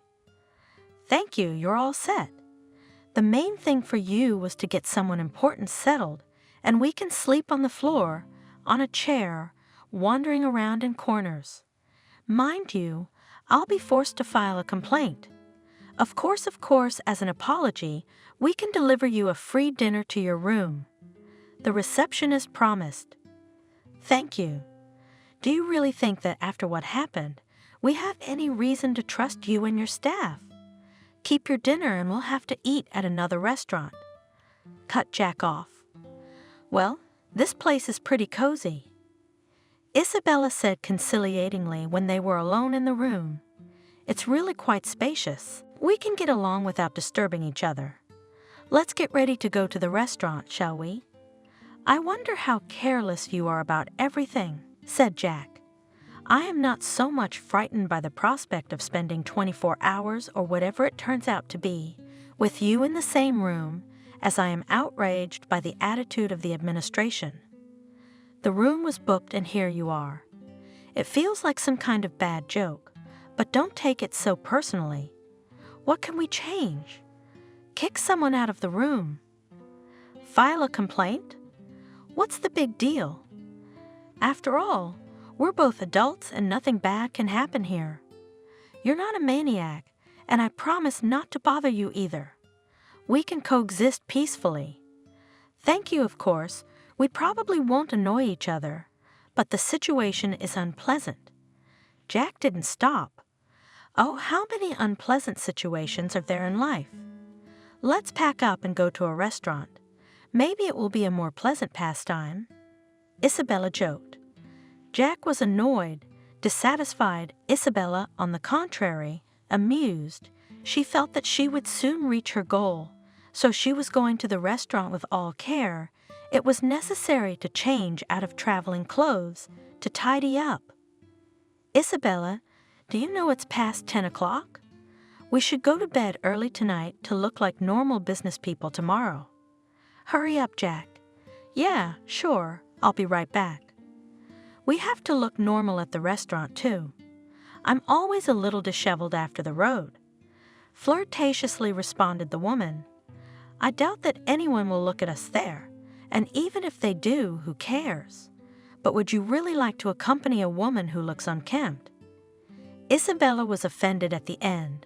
"Thank you, you're all set. The main thing for you was to get someone important settled, and we can sleep on the floor, on a chair, wandering around in corners. Mind you, I'll be forced to file a complaint. Of course, as an apology, we can deliver you a free dinner to your room," the receptionist promised. "Thank you. Do you really think that after what happened, we have any reason to trust you and your staff? Keep your dinner and we'll have to eat at another restaurant." Cut Jack off. "Well, this place is pretty cozy," Isabella said conciliatingly when they were alone in the room. "It's really quite spacious. We can get along without disturbing each other. Let's get ready to go to the restaurant, shall we?" "I wonder how careless you are about everything," said Jack. "I am not so much frightened by the prospect of spending 24 hours or whatever it turns out to be with you in the same room as I am outraged by the attitude of the administration. The room was booked and here you are. It feels like some kind of bad joke, but don't take it so personally. What can we change? Kick someone out of the room? File a complaint? What's the big deal? After all, we're both adults and nothing bad can happen here. You're not a maniac, and I promise not to bother you either. We can coexist peacefully. Thank you, of course. We probably won't annoy each other, but the situation is unpleasant." Jack didn't stop. Oh, how many unpleasant situations are there in life? Let's pack up and go to a restaurant. Maybe it will be a more pleasant pastime. Isabella joked. Jack was annoyed, dissatisfied. Isabella, on the contrary, amused. She felt that she would soon reach her goal, so she was going to the restaurant with all care. It was necessary to change out of traveling clothes, to tidy up. Isabella, do you know it's past 10 o'clock? We should go to bed early tonight to look like normal business people tomorrow. Hurry up, Jack. Yeah, sure, I'll be right back. We have to look normal at the restaurant, too. I'm always a little disheveled after the road. Flirtatiously responded the woman. I doubt that anyone will look at us there, and even if they do, who cares? But would you really like to accompany a woman who looks unkempt? Isabella was offended at the end.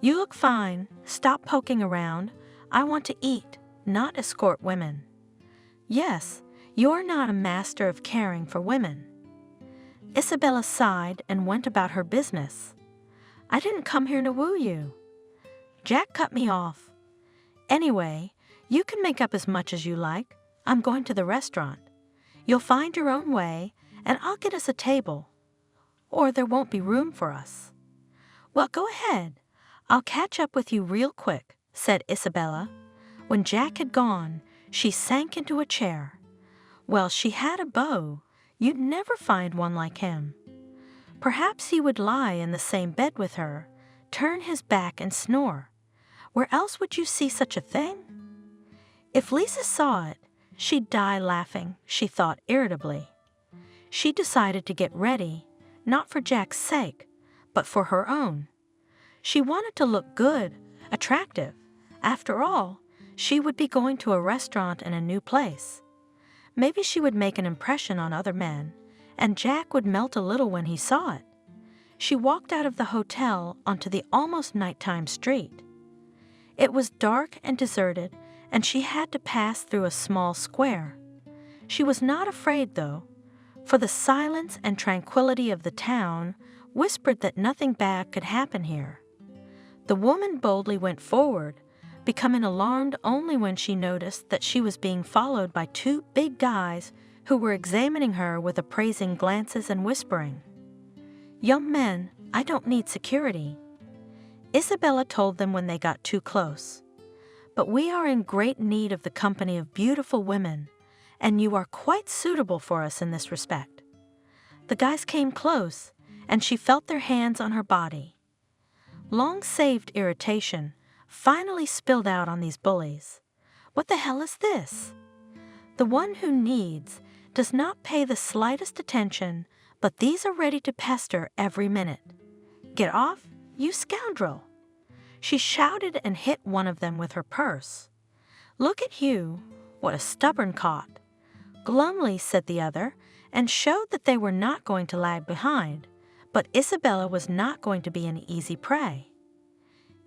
You look fine. Stop poking around. I want to eat, not escort women. Yes, you're not a master of caring for women. Isabella sighed and went about her business. I didn't come here to woo you. Jack cut me off. Anyway, you can make up as much as you like. I'm going to the restaurant. You'll find your own way, and I'll get us a table. Or there won't be room for us. Well, go ahead. I'll catch up with you real quick, said Isabella. When Jack had gone, she sank into a chair. Well, she had a beau. You'd never find one like him. Perhaps he would lie in the same bed with her, turn his back and snore. Where else would you see such a thing? If Lisa saw it, she'd die laughing, she thought irritably. She decided to get ready, not for Jack's sake, but for her own. She wanted to look good, attractive. After all, she would be going to a restaurant in a new place. Maybe she would make an impression on other men, and Jack would melt a little when he saw it. She walked out of the hotel onto the almost nighttime street. It was dark and deserted, and she had to pass through a small square. She was not afraid, though, for the silence and tranquility of the town whispered that nothing bad could happen here. The woman boldly went forward, becoming alarmed only when she noticed that she was being followed by two big guys who were examining her with appraising glances and whispering. Young men, I don't need security. Isabella told them when they got too close. But we are in great need of the company of beautiful women, and you are quite suitable for us in this respect. The guys came close, and she felt their hands on her body. Long-saved irritation finally spilled out on these bullies. What the hell is this? The one who needs does not pay the slightest attention, but these are ready to pester every minute. Get off, you scoundrel! She shouted and hit one of them with her purse. Look at you, what a stubborn cot! Glumly said the other, and showed that they were not going to lag behind, but Isabella was not going to be an easy prey.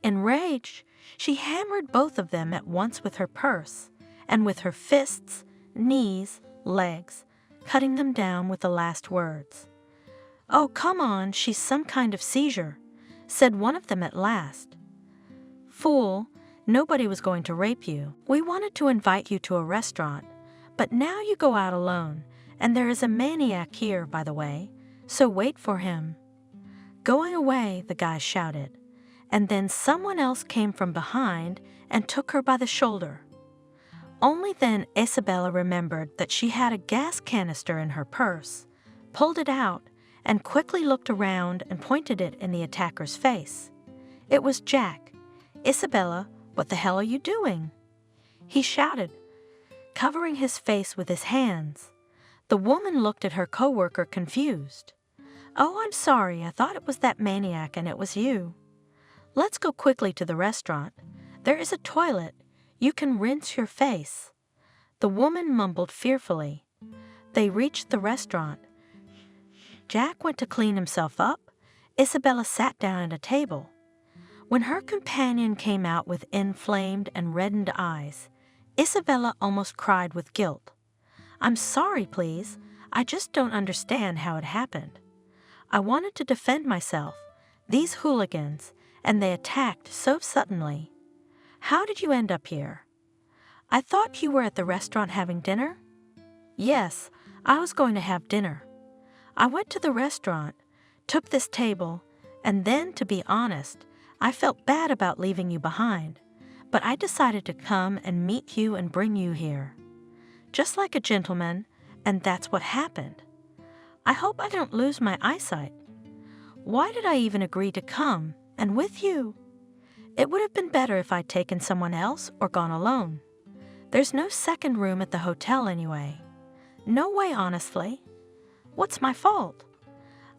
Enraged, she hammered both of them at once with her purse, and with her fists, knees, legs, cutting them down with the last words. Oh, come on, she's some kind of seizure, said one of them at last. Fool, nobody was going to rape you. We wanted to invite you to a restaurant, but now you go out alone, and there is a maniac here, by the way, so wait for him. Going away, the guy shouted, and then someone else came from behind and took her by the shoulder. Only then Isabella remembered that she had a gas canister in her purse, pulled it out, and quickly looked around and pointed it in the attacker's face. It was Jack. Isabella, what the hell are you doing? He shouted, covering his face with his hands. The woman looked at her coworker confused. Oh, I'm sorry, I thought it was that maniac and it was you. Let's go quickly to the restaurant. There is a toilet. You can rinse your face. The woman mumbled fearfully. They reached the restaurant. Jack went to clean himself up. Isabella sat down at a table. When her companion came out with inflamed and reddened eyes, Isabella almost cried with guilt. I'm sorry, please. I just don't understand how it happened. I wanted to defend myself. These hooligans, and they attacked so suddenly. How did you end up here? I thought you were at the restaurant having dinner? Yes, I was going to have dinner. I went to the restaurant, took this table, and then, to be honest, I felt bad about leaving you behind, but I decided to come and meet you and bring you here. Just like a gentleman, and that's what happened. I hope I don't lose my eyesight. Why did I even agree to come, and with you? It would have been better if I'd taken someone else or gone alone. There's no second room at the hotel anyway. No way, honestly. What's my fault?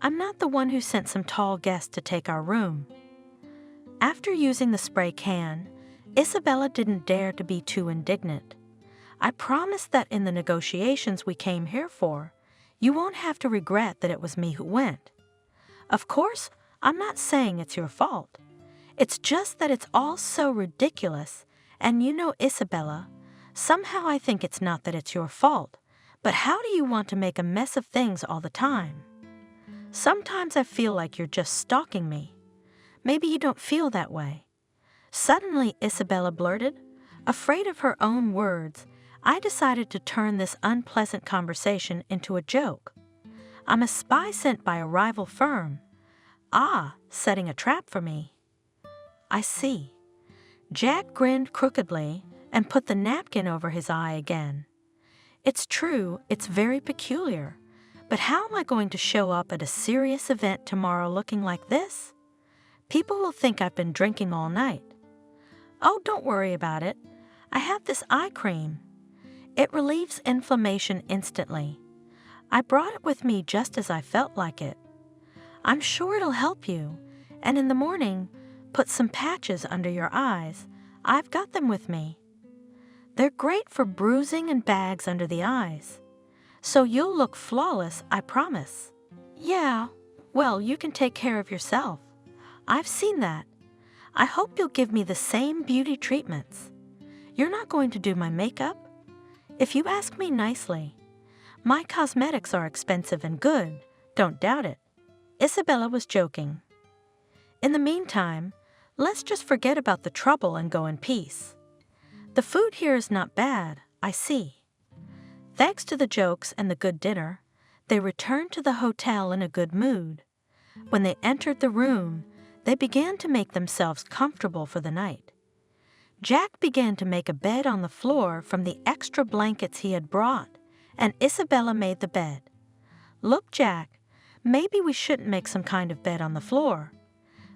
I'm not the one who sent some tall guest to take our room. After using the spray can, Isabella didn't dare to be too indignant. I promise that in the negotiations we came here for, you won't have to regret that it was me who went. Of course, I'm not saying it's your fault. It's just that it's all so ridiculous, and you know, Isabella, somehow I think it's not that it's your fault, but how do you want to make a mess of things all the time? Sometimes I feel like you're just stalking me. Maybe you don't feel that way. Suddenly, Isabella blurted. Afraid of her own words, I decided to turn this unpleasant conversation into a joke. I'm a spy sent by a rival firm. Ah, setting a trap for me. I see. Jack grinned crookedly and put the napkin over his eye again. It's true, it's very peculiar, but how am I going to show up at a serious event tomorrow looking like this? People will think I've been drinking all night. Oh, don't worry about it. I have this eye cream. It relieves inflammation instantly. I brought it with me just as I felt like it. I'm sure it'll help you, and in the morning, put some patches under your eyes. I've got them with me. They're great for bruising and bags under the eyes. So you'll look flawless, I promise. Yeah, well, you can take care of yourself. I've seen that. I hope you'll give me the same beauty treatments. You're not going to do my makeup? If you ask me nicely. My cosmetics are expensive and good, don't doubt it. Isabella was joking. In the meantime, let's just forget about the trouble and go in peace. The food here is not bad, I see. Thanks to the jokes and the good dinner, they returned to the hotel in a good mood. When they entered the room, they began to make themselves comfortable for the night. Jack began to make a bed on the floor from the extra blankets he had brought, and Isabella made the bed. Look, Jack, maybe we shouldn't make some kind of bed on the floor.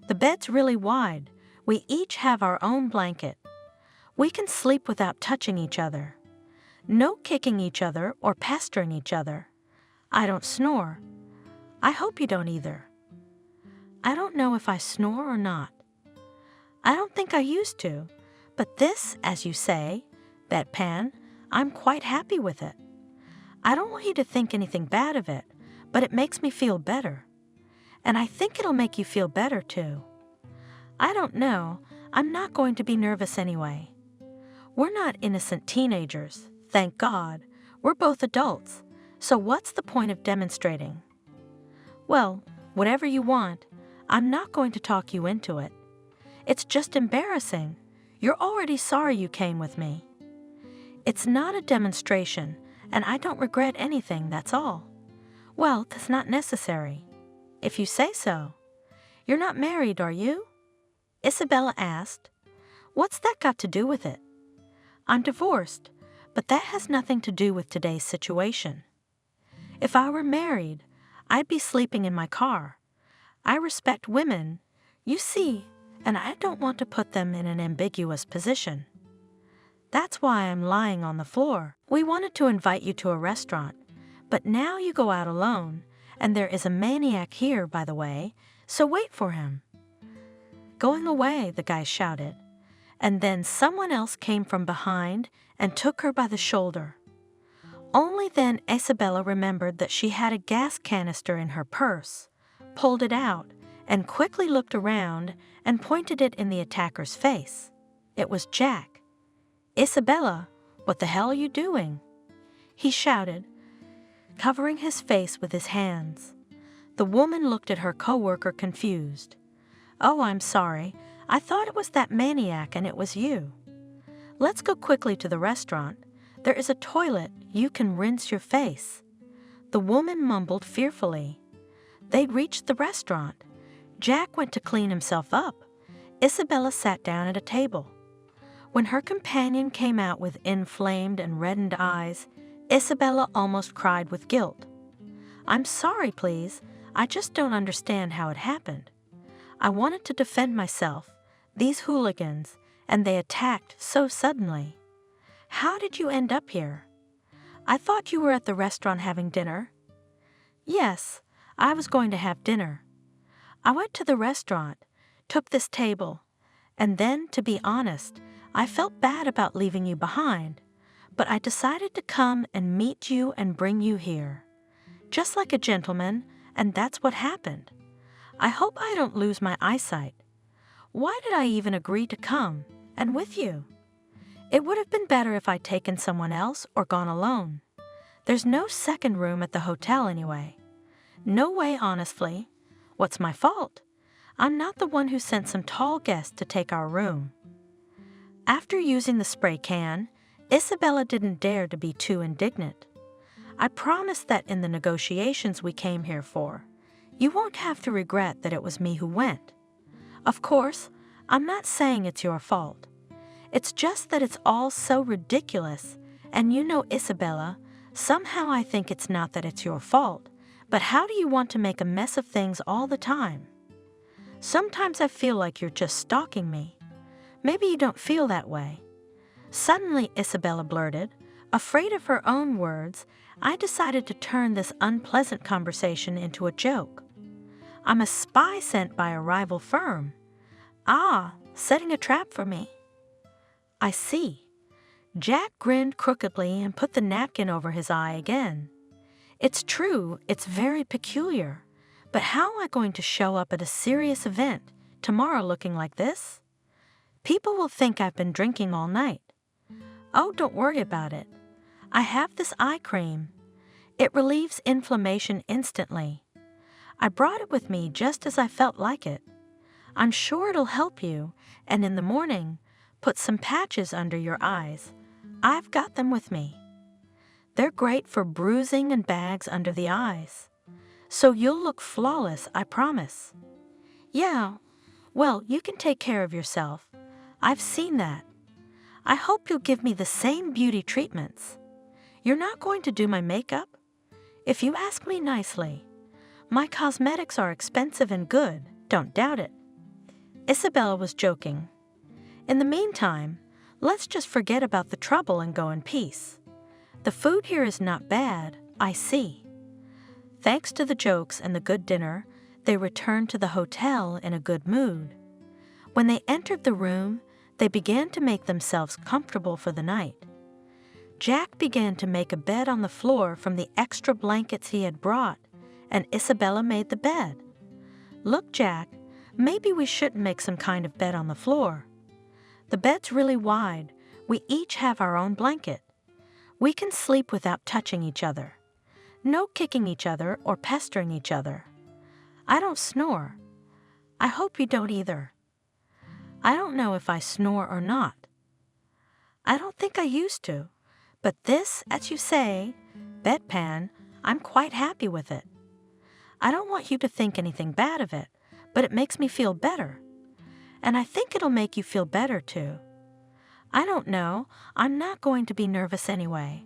The bed's really wide. We each have our own blanket. We can sleep without touching each other. No kicking each other or pestering each other. I don't snore. I hope you don't either. I don't know if I snore or not. I don't think I used to, but this, as you say, bedpan, I'm quite happy with it. I don't want you to think anything bad of it, but it makes me feel better. And I think it'll make you feel better too. I don't know, I'm not going to be nervous anyway. We're not innocent teenagers, thank God. We're both adults, so what's the point of demonstrating? Well, whatever you want, I'm not going to talk you into it. It's just embarrassing. You're already sorry you came with me. It's not a demonstration, and I don't regret anything, that's all. Well, that's not necessary. If you say so. You're not married, are you? Isabella asked. What's that got to do with it? I'm divorced, but that has nothing to do with today's situation. If I were married, I'd be sleeping in my car. I respect women, you see, and I don't want to put them in an ambiguous position. That's why I'm lying on the floor. We wanted to invite you to a restaurant, but now you go out alone, and there is a maniac here, by the way, so wait for him. Going away, the guy shouted, and then someone else came from behind and took her by the shoulder. Only then Isabella remembered that she had a gas canister in her purse, pulled it out, and quickly looked around and pointed it in the attacker's face. It was Jack. Isabella, what the hell are you doing? He shouted, covering his face with his hands. The woman looked at her coworker confused. Oh, I'm sorry. I thought it was that maniac and it was you. Let's go quickly to the restaurant. There is a toilet. You can rinse your face." The woman mumbled fearfully. They'd reached the restaurant. Jack went to clean himself up. Isabella sat down at a table. When her companion came out with inflamed and reddened eyes, Isabella almost cried with guilt. "I'm sorry, please. I just don't understand how it happened. I wanted to defend myself, these hooligans, and they attacked so suddenly. How did you end up here? I thought you were at the restaurant having dinner." "Yes, I was going to have dinner. I went to the restaurant, took this table, and then, to be honest, I felt bad about leaving you behind, but I decided to come and meet you and bring you here. Just like a gentleman, and that's what happened. I hope I don't lose my eyesight. Why did I even agree to come, and with you? It would have been better if I'd taken someone else or gone alone. There's no second room at the hotel anyway. No way, honestly. What's my fault? I'm not the one who sent some tall guest to take our room." After using the spray can, Isabella didn't dare to be too indignant. "I promise that in the negotiations we came here for, you won't have to regret that it was me who went. Of course, I'm not saying it's your fault. It's just that it's all so ridiculous, and you know, Isabella, somehow I think it's not that it's your fault, but how do you want to make a mess of things all the time? Sometimes I feel like you're just stalking me. Maybe you don't feel that way." Suddenly, Isabella blurted, afraid of her own words. I decided to turn this unpleasant conversation into a joke. "I'm a spy sent by a rival firm." "Ah, setting a trap for me." "I see." Jack grinned crookedly and put the napkin over his eye again. "It's true, it's very peculiar. But how am I going to show up at a serious event tomorrow looking like this? People will think I've been drinking all night." "Oh, don't worry about it. I have this eye cream. It relieves inflammation instantly. I brought it with me just as I felt like it. I'm sure it'll help you, and in the morning, put some patches under your eyes. I've got them with me. They're great for bruising and bags under the eyes. So you'll look flawless, I promise." "Yeah, well, you can take care of yourself. I've seen that. I hope you'll give me the same beauty treatments. You're not going to do my makeup? If you ask me nicely. My cosmetics are expensive and good, don't doubt it." Isabella was joking. "In the meantime, let's just forget about the trouble and go in peace. The food here is not bad, I see." Thanks to the jokes and the good dinner, they returned to the hotel in a good mood. When they entered the room, they began to make themselves comfortable for the night. Jack began to make a bed on the floor from the extra blankets he had brought, and Isabella made the bed. "Look, Jack, maybe we shouldn't make some kind of bed on the floor. The bed's really wide. We each have our own blanket. We can sleep without touching each other. No kicking each other or pestering each other. I don't snore. I hope you don't either. I don't know if I snore or not. I don't think I used to, but this, as you say, bedpan, I'm quite happy with it. I don't want you to think anything bad of it, but it makes me feel better. And I think it'll make you feel better too. I don't know, I'm not going to be nervous anyway.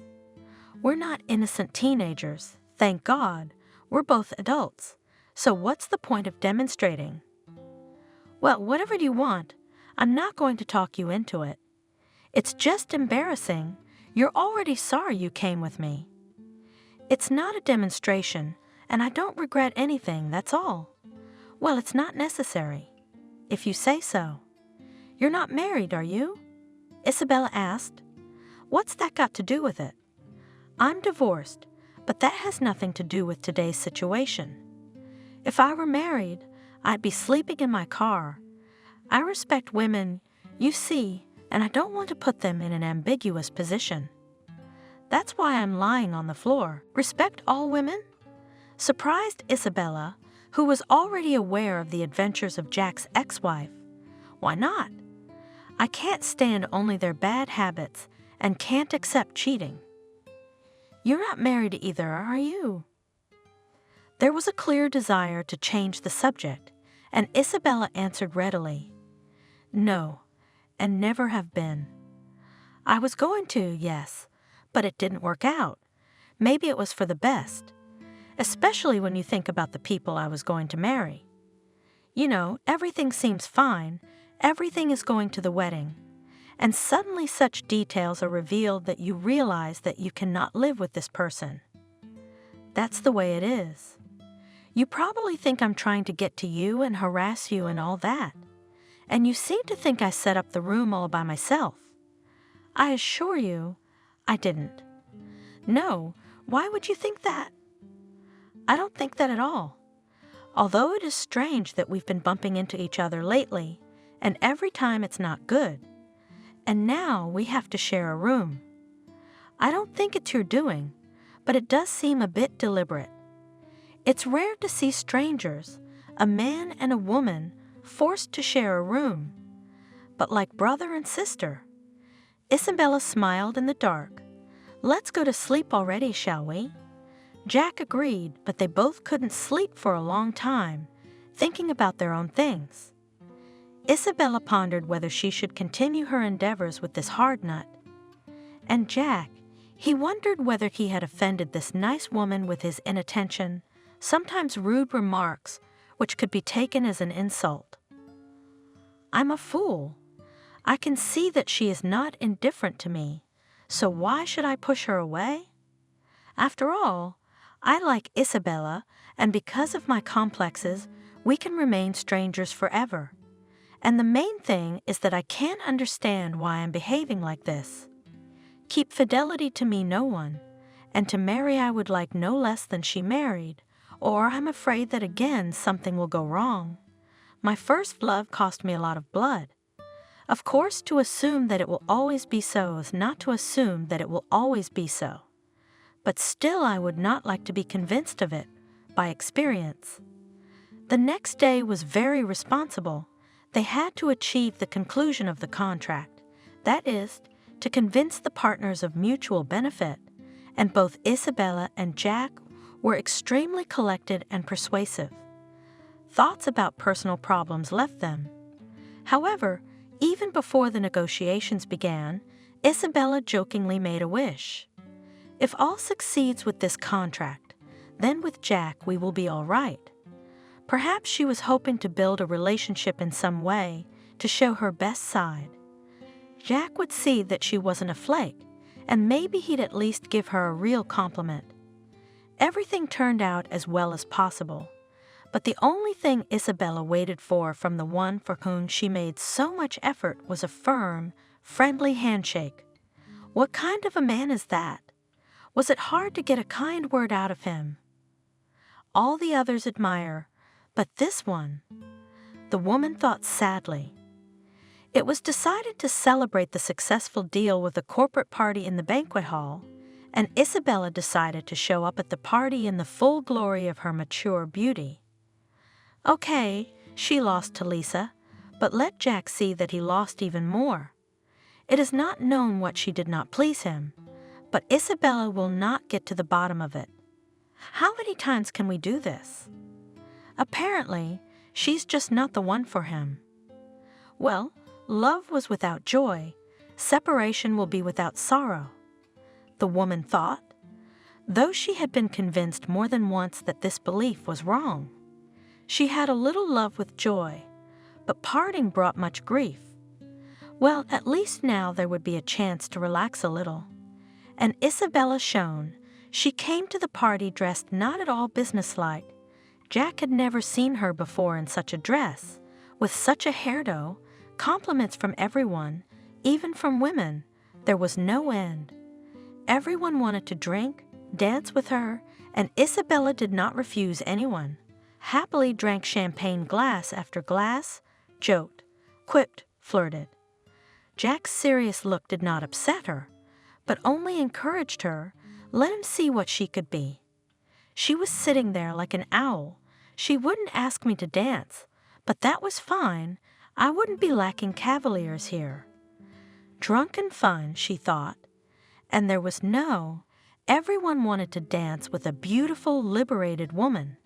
We're not innocent teenagers, thank God. We're both adults. So what's the point of demonstrating?" "Well, whatever you want. I'm not going to talk you into it. It's just embarrassing. You're already sorry you came with me." "It's not a demonstration, and I don't regret anything, that's all." "Well, it's not necessary. If you say so." "You're not married, are you?" Isabella asked. "What's that got to do with it?" "I'm divorced, but that has nothing to do with today's situation. If I were married, I'd be sleeping in my car. I respect women, you see, and I don't want to put them in an ambiguous position. That's why I'm lying on the floor. Respect all women?" Surprised Isabella, who was already aware of the adventures of Jack's ex-wife. Why not? I can't stand only their bad habits and can't accept cheating. You're not married either, are you? There was a clear desire to change the subject, and Isabella answered readily, No, and never have been. I was going to, yes, but it didn't work out. Maybe it was for the best, especially when you think about the people I was going to marry. You know, everything seems fine, everything is going to the wedding, and suddenly such details are revealed that you realize that you cannot live with this person. That's the way it is. You probably think I'm trying to get to you and harass you and all that, and you seem to think I set up the room all by myself. I assure you, I didn't. No, why would you think that? I don't think that at all. Although it is strange that we've been bumping into each other lately, and every time it's not good. And now we have to share a room. I don't think it's your doing, but it does seem a bit deliberate. It's rare to see strangers, a man and a woman, forced to share a room, but like brother and sister. Isabella smiled in the dark. Let's go to sleep already, shall we? Jack agreed, but they both couldn't sleep for a long time, thinking about their own things. Isabella pondered whether she should continue her endeavors with this hard nut. And Jack, he wondered whether he had offended this nice woman with his inattention, sometimes rude remarks, which could be taken as an insult. I'm a fool. I can see that she is not indifferent to me, so why should I push her away? After all, I like Isabella, and because of my complexes, we can remain strangers forever. And the main thing is that I can't understand why I'm behaving like this. Keep fidelity to me no one, and to marry I would like no less than she married, or I'm afraid that again something will go wrong. My first love cost me a lot of blood. Of course, to assume that it will always be so is not to assume that it will always be so. But still I would not like to be convinced of it, by experience. The next day was very responsible. They had to achieve the conclusion of the contract, that is, to convince the partners of mutual benefit, and both Isabella and Jack were extremely collected and persuasive. Thoughts about personal problems left them. However, even before the negotiations began, Isabella jokingly made a wish. If all succeeds with this contract, then with Jack we will be all right. Perhaps she was hoping to build a relationship in some way to show her best side. Jack would see that she wasn't a flake, and maybe he'd at least give her a real compliment. Everything turned out as well as possible, but the only thing Isabella waited for from the one for whom she made so much effort was a firm, friendly handshake. What kind of a man is that? Was it hard to get a kind word out of him? All the others admire, but this one, the woman thought sadly. It was decided to celebrate the successful deal with a corporate party in the banquet hall, and Isabella decided to show up at the party in the full glory of her mature beauty. Okay, she lost to Lisa, but let Jack see that he lost even more. It is not known what she did not please him, but Isabella will not get to the bottom of it. How many times can we do this? Apparently, she's just not the one for him. Well, love was without joy. Separation will be without sorrow. The woman thought, though she had been convinced more than once that this belief was wrong. She had a little love with joy, but parting brought much grief. Well, at least now there would be a chance to relax a little. And Isabella shone. She came to the party dressed not at all businesslike. Jack had never seen her before in such a dress, with such a hairdo, compliments from everyone, even from women. There was no end. Everyone wanted to drink, dance with her, and Isabella did not refuse anyone. Happily drank champagne glass after glass, joked, quipped, flirted. Jack's serious look did not upset her, but only encouraged her, let him see what she could be. She was sitting there like an owl, She wouldn't ask me to dance, but that was fine. I wouldn't be lacking cavaliers here. Drunken fun, she thought. And there was everyone wanted to dance with a beautiful, liberated woman.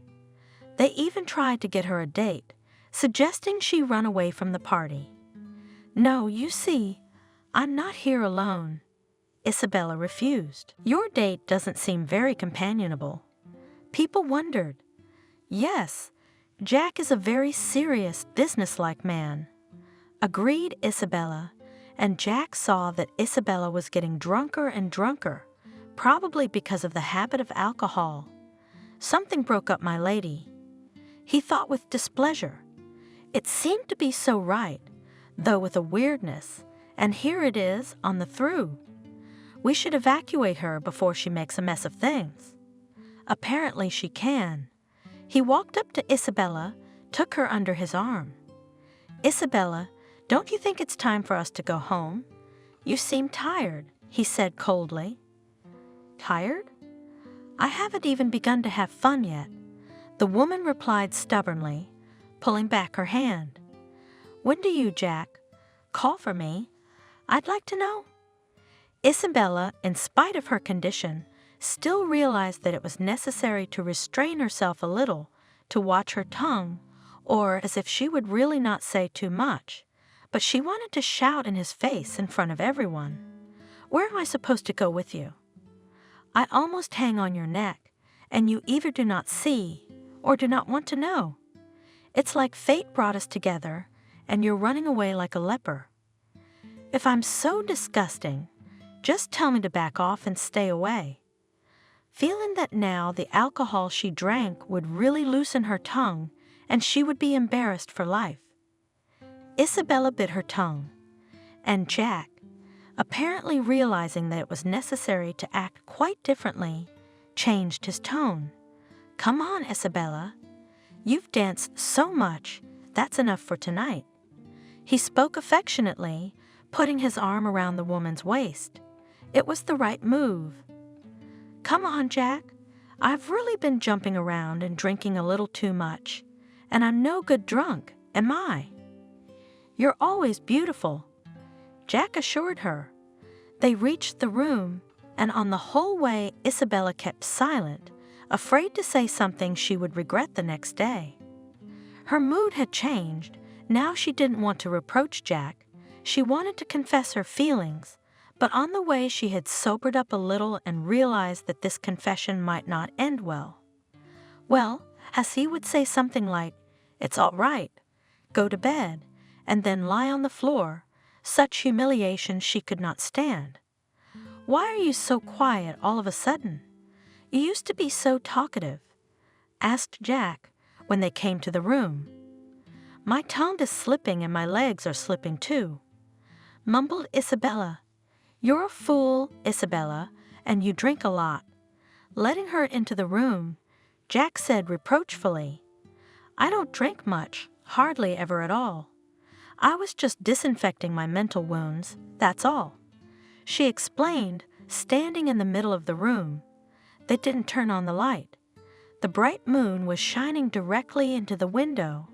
They even tried to get her a date, suggesting she run away from the party. No, you see, I'm not here alone. Isabella refused. Your date doesn't seem very companionable. People wondered. Yes, Jack is a very serious, businesslike man. Agreed Isabella, and Jack saw that Isabella was getting drunker and drunker, probably because of the habit of alcohol. Something broke up my lady. He thought with displeasure. It seemed to be so right, though with a weirdness, and here it is on the through. We should evacuate her before she makes a mess of things. Apparently she can. He walked up to Isabella, took her under his arm. Isabella, don't you think it's time for us to go home? You seem tired, he said coldly. Tired? I haven't even begun to have fun yet, the woman replied stubbornly, pulling back her hand. When do you, Jack? Call for me. I'd like to know. Isabella, in spite of her condition, still realized that it was necessary to restrain herself a little, to watch her tongue, or as if she would really not say too much, but she wanted to shout in his face in front of everyone. Where am I supposed to go with you? I almost hang on your neck, and you either do not see or do not want to know. It's like fate brought us together, and you're running away like a leper. If I'm so disgusting, just tell me to back off and stay away. Feeling that now the alcohol she drank would really loosen her tongue and she would be embarrassed for life. Isabella bit her tongue, and Jack, apparently realizing that it was necessary to act quite differently, changed his tone. Come on, Isabella. You've danced so much, that's enough for tonight. He spoke affectionately, putting his arm around the woman's waist. It was the right move. Come on, Jack. I've really been jumping around and drinking a little too much, and I'm no good drunk, am I? You're always beautiful, Jack assured her. They reached the room, and on the whole way Isabella kept silent, afraid to say something she would regret the next day. Her mood had changed. Now she didn't want to reproach Jack. She wanted to confess her feelings, but on the way she had sobered up a little and realized that this confession might not end well. Well, as he would say something like, "It's all right, go to bed," and then lie on the floor, such humiliation she could not stand. Why are you so quiet all of a sudden? You used to be so talkative, asked Jack when they came to the room. My tongue is slipping and my legs are slipping too, mumbled Isabella. You're a fool, Isabella, and you drink a lot. Letting her into the room, Jack said reproachfully, I don't drink much, hardly ever at all. I was just disinfecting my mental wounds, that's all. She explained, standing in the middle of the room. They didn't turn on the light. The bright moon was shining directly into the window,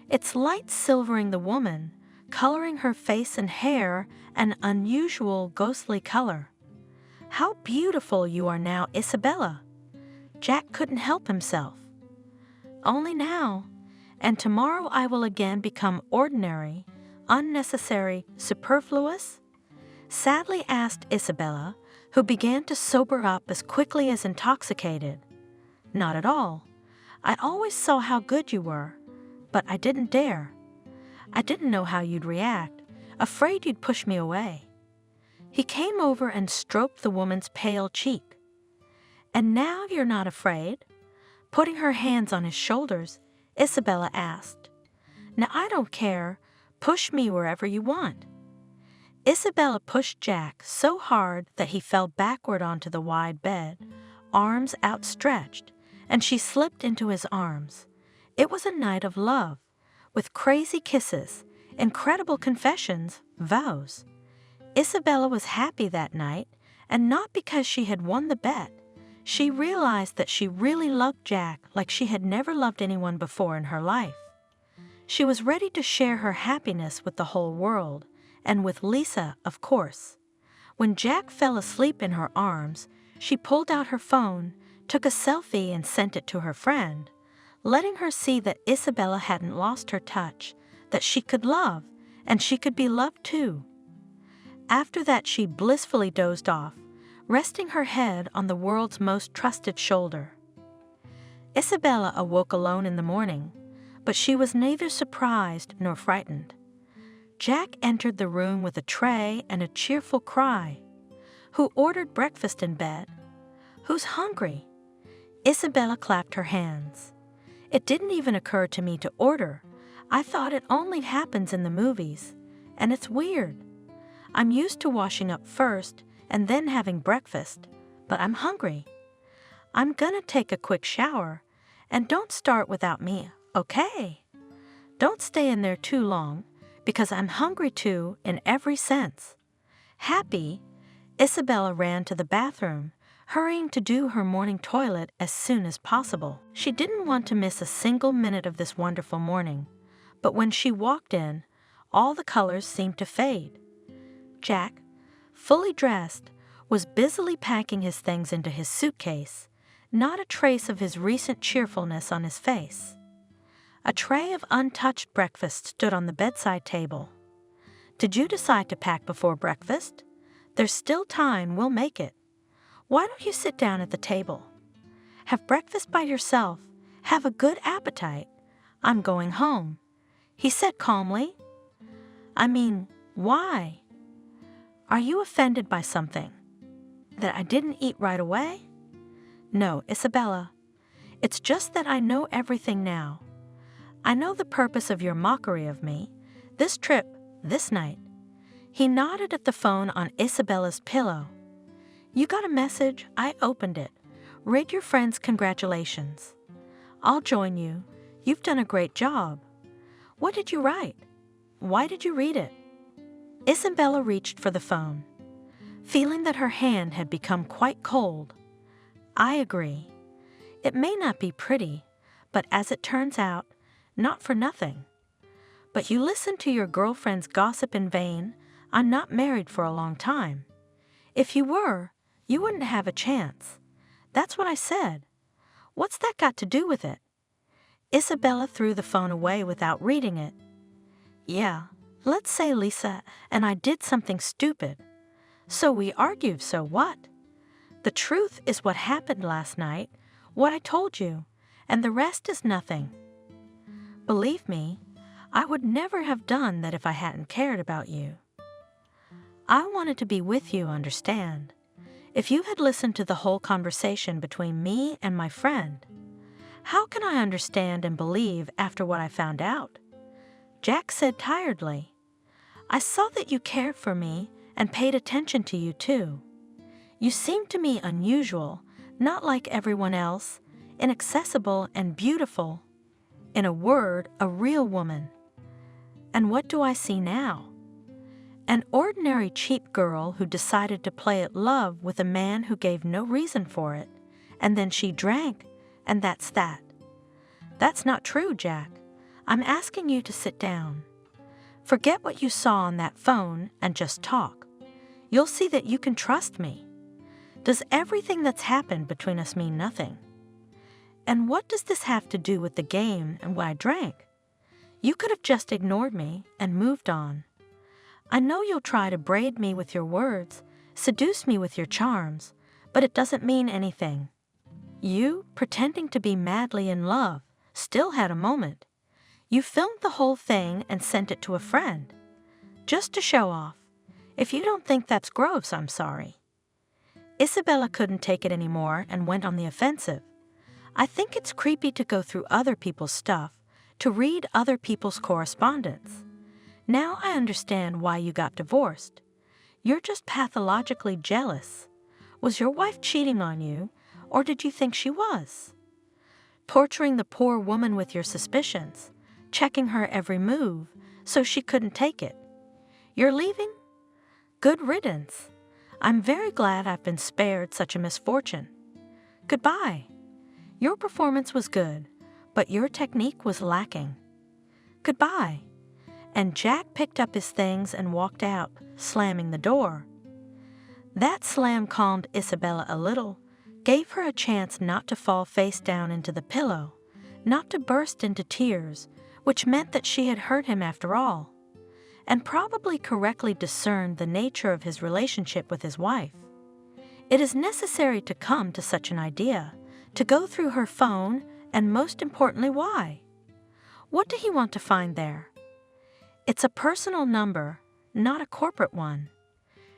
its light silvering the woman, coloring her face and hair an unusual ghostly color. How beautiful you are now, Isabella. Jack couldn't help himself. Only now, and tomorrow I will again become ordinary, unnecessary, superfluous? Sadly asked Isabella, who began to sober up as quickly as intoxicated. Not at all. I always saw how good you were, but I didn't dare. I didn't know how you'd react, afraid you'd push me away. He came over and stroked the woman's pale cheek. And now you're not afraid? Putting her hands on his shoulders, Isabella asked. Now I don't care. Push me wherever you want. Isabella pushed Jack so hard that he fell backward onto the wide bed, arms outstretched, and she slipped into his arms. It was a night of love, with crazy kisses, incredible confessions, vows. Isabella was happy that night, and not because she had won the bet. She realized that she really loved Jack like she had never loved anyone before in her life. She was ready to share her happiness with the whole world, and with Lisa, of course. When Jack fell asleep in her arms, she pulled out her phone, took a selfie and sent it to her friend, letting her see that Isabella hadn't lost her touch, that she could love, and she could be loved too. After that, she blissfully dozed off, resting her head on the world's most trusted shoulder. Isabella awoke alone in the morning, but she was neither surprised nor frightened. Jack entered the room with a tray and a cheerful cry. "Who ordered breakfast in bed? Who's hungry?" Isabella clapped her hands. "It didn't even occur to me to order. I thought it only happens in the movies, and it's weird. I'm used to washing up first and then having breakfast, but I'm hungry. I'm gonna take a quick shower, and don't start without me, okay? Don't stay in there too long, because I'm hungry too in every sense." Happy, Isabella ran to the bathroom, hurrying to do her morning toilet as soon as possible. She didn't want to miss a single minute of this wonderful morning, but when she walked in, all the colors seemed to fade. Jack, fully dressed, was busily packing his things into his suitcase, not a trace of his recent cheerfulness on his face. A tray of untouched breakfast stood on the bedside table. "Did you decide to pack before breakfast? There's still time, we'll make it. Why don't you sit down at the table? Have breakfast by yourself. Have a good appetite. I'm going home," he said calmly. "I mean, why? Are you offended by something? That I didn't eat right away?" "No, Isabella. It's just that I know everything now. I know the purpose of your mockery of me, this trip, this night." He nodded at the phone on Isabella's pillow. "You got a message, I opened it. Read your friend's congratulations. I'll join you. You've done a great job. What did you write? Why did you read it?" Isabella reached for the phone, feeling that her hand had become quite cold. "I agree. It may not be pretty, but as it turns out, not for nothing. But you listened to your girlfriend's gossip in vain. I'm not married for a long time. If you were, you wouldn't have a chance. That's what I said. What's that got to do with it?" Isabella threw the phone away without reading it. "Yeah, let's say Lisa and I did something stupid. So we argued, so what? The truth is what happened last night, what I told you, and the rest is nothing. Believe me, I would never have done that if I hadn't cared about you. I wanted to be with you, understand? If you had listened to the whole conversation between me and my friend, how can I understand and believe after what I found out?" Jack said tiredly, "I saw that you cared for me and paid attention to you too. You seemed to me unusual, not like everyone else, inaccessible and beautiful. In a word, a real woman. And what do I see now? An ordinary cheap girl who decided to play at love with a man who gave no reason for it, and then she drank, and that's that. That's not true, Jack. I'm asking you to sit down. Forget what you saw on that phone and just talk. You'll see that you can trust me. Does everything that's happened between us mean nothing? And what does this have to do with the game and what I drank? You could have just ignored me and moved on. I know you'll try to braid me with your words, seduce me with your charms, but it doesn't mean anything. You, pretending to be madly in love, still had a moment. You filmed the whole thing and sent it to a friend. Just to show off. If you don't think that's gross, I'm sorry." Isabella couldn't take it anymore and went on the offensive. "I think it's creepy to go through other people's stuff, to read other people's correspondence. Now I understand why you got divorced. You're just pathologically jealous. Was your wife cheating on you, or did you think she was? Torturing the poor woman with your suspicions, checking her every move, so she couldn't take it. You're leaving? Good riddance. I'm very glad I've been spared such a misfortune. Goodbye. Your performance was good, but your technique was lacking. Goodbye. And Jack picked up his things and walked out, slamming the door. That slam calmed Isabella a little, gave her a chance not to fall face down into the pillow, not to burst into tears, which meant that she had hurt him after all, and probably correctly discerned the nature of his relationship with his wife. It is necessary to come to such an idea, to go through her phone, and most importantly, why? What did he want to find there? It's a personal number, not a corporate one.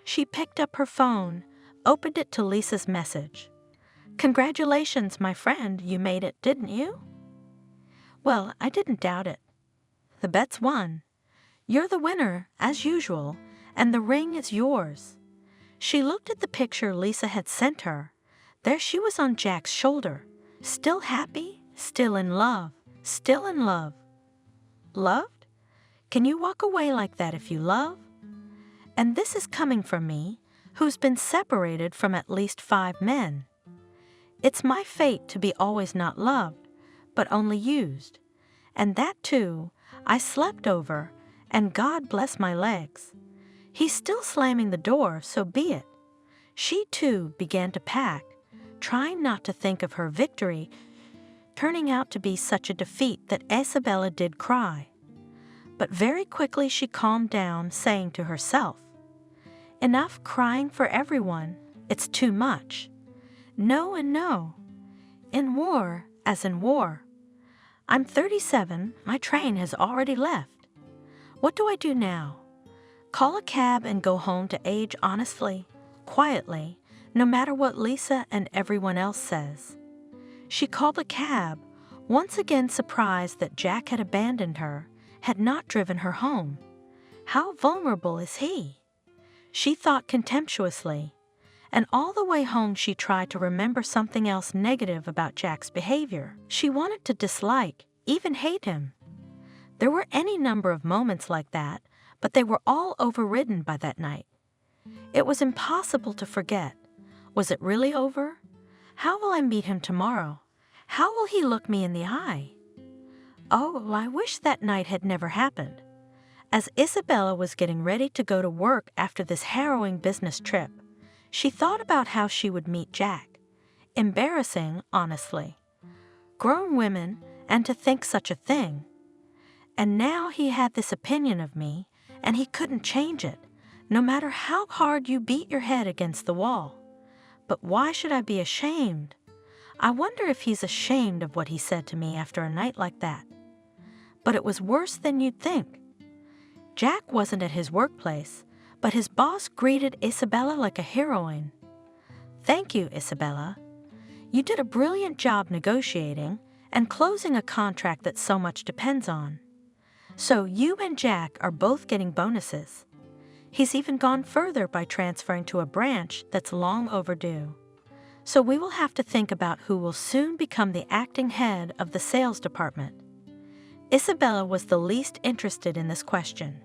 She picked up her phone, opened it to Lisa's message. Congratulations, my friend, you made it, didn't you? Well, I didn't doubt it. The bet's won. You're the winner, as usual, and the ring is yours. She looked at the picture Lisa had sent her. There she was on Jack's shoulder, still happy, still in love, still in love. Loved? Can you walk away like that if you love? And this is coming from me, who's been separated from at least 5 men. It's my fate to be always not loved, but only used. And that, too, I slept over, and God bless my legs. He's still slamming the door, so be it. She, too, began to pack, trying not to think of her victory turning out to be such a defeat that Isabella did cry. But very quickly she calmed down, saying to herself, "Enough crying for everyone. It's too much. No and no. In war, as in war. I'm 37, my train has already left. What do I do now? Call a cab and go home to age honestly, quietly, no matter what Lisa and everyone else says." She called a cab, once again surprised that Jack had abandoned her, had not driven her home. How vulnerable is he? She thought contemptuously, and all the way home she tried to remember something else negative about Jack's behavior. She wanted to dislike, even hate him. There were any number of moments like that, but they were all overridden by that night. It was impossible to forget. Was it really over? How will I meet him tomorrow? How will he look me in the eye? Oh, I wish that night had never happened. As Isabella was getting ready to go to work after this harrowing business trip, she thought about how she would meet Jack. Embarrassing, honestly. Grown women, and to think such a thing. And now he had this opinion of me, and he couldn't change it, no matter how hard you beat your head against the wall. But why should I be ashamed? I wonder if he's ashamed of what he said to me after a night like that. But it was worse than you'd think. Jack wasn't at his workplace, but his boss greeted Isabella like a heroine. "Thank you, Isabella. You did a brilliant job negotiating and closing a contract that so much depends on. So you and Jack are both getting bonuses. He's even gone further by transferring to a branch that's long overdue. So we will have to think about who will soon become the acting head of the sales department." Isabella was the least interested in this question.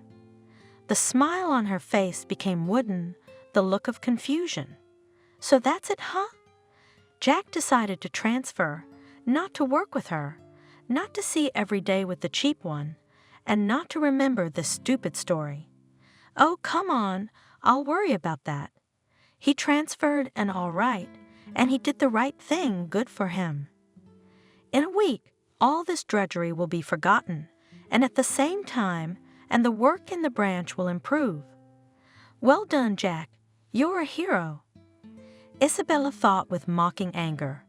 The smile on her face became wooden, the look of confusion. "So that's it, huh?" Jack decided to transfer, not to work with her, not to see every day with the cheap one, and not to remember this stupid story. "Oh, come on, I'll worry about that. He transferred and all right, and he did the right thing, good for him. In a week, all this drudgery will be forgotten, and at the same time, and the work in the branch will improve. Well done, Jack, you're a hero." Isabella thought with mocking anger.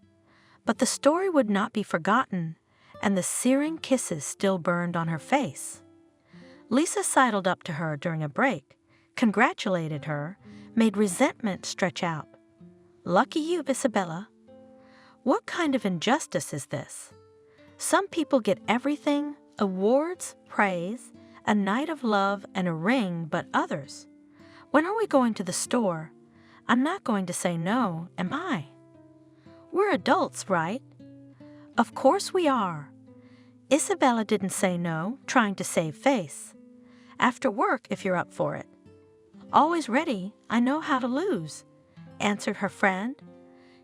But the story would not be forgotten, and the searing kisses still burned on her face. Lisa sidled up to her during a break, congratulated her, made resentment stretch out. "Lucky you, Isabella. What kind of injustice is this? Some people get everything, awards, praise, a night of love, and a ring, but others. When are we going to the store? I'm not going to say no, am I? We're adults, right?" "Of course we are." Isabella didn't say no, trying to save face. "After work, if you're up for it." "Always ready. I know how to lose," answered her friend.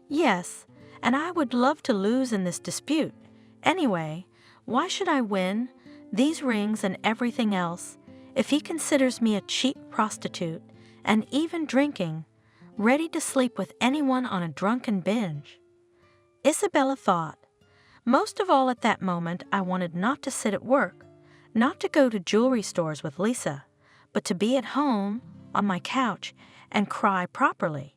"Yes, and I would love to lose in this dispute. Anyway, why should I win these rings and everything else if he considers me a cheap prostitute and even drinking, ready to sleep with anyone on a drunken binge? Isabella thought. Most of all at that moment, I wanted not to sit at work, not to go to jewelry stores with Lisa, but to be at home on my couch and cry properly.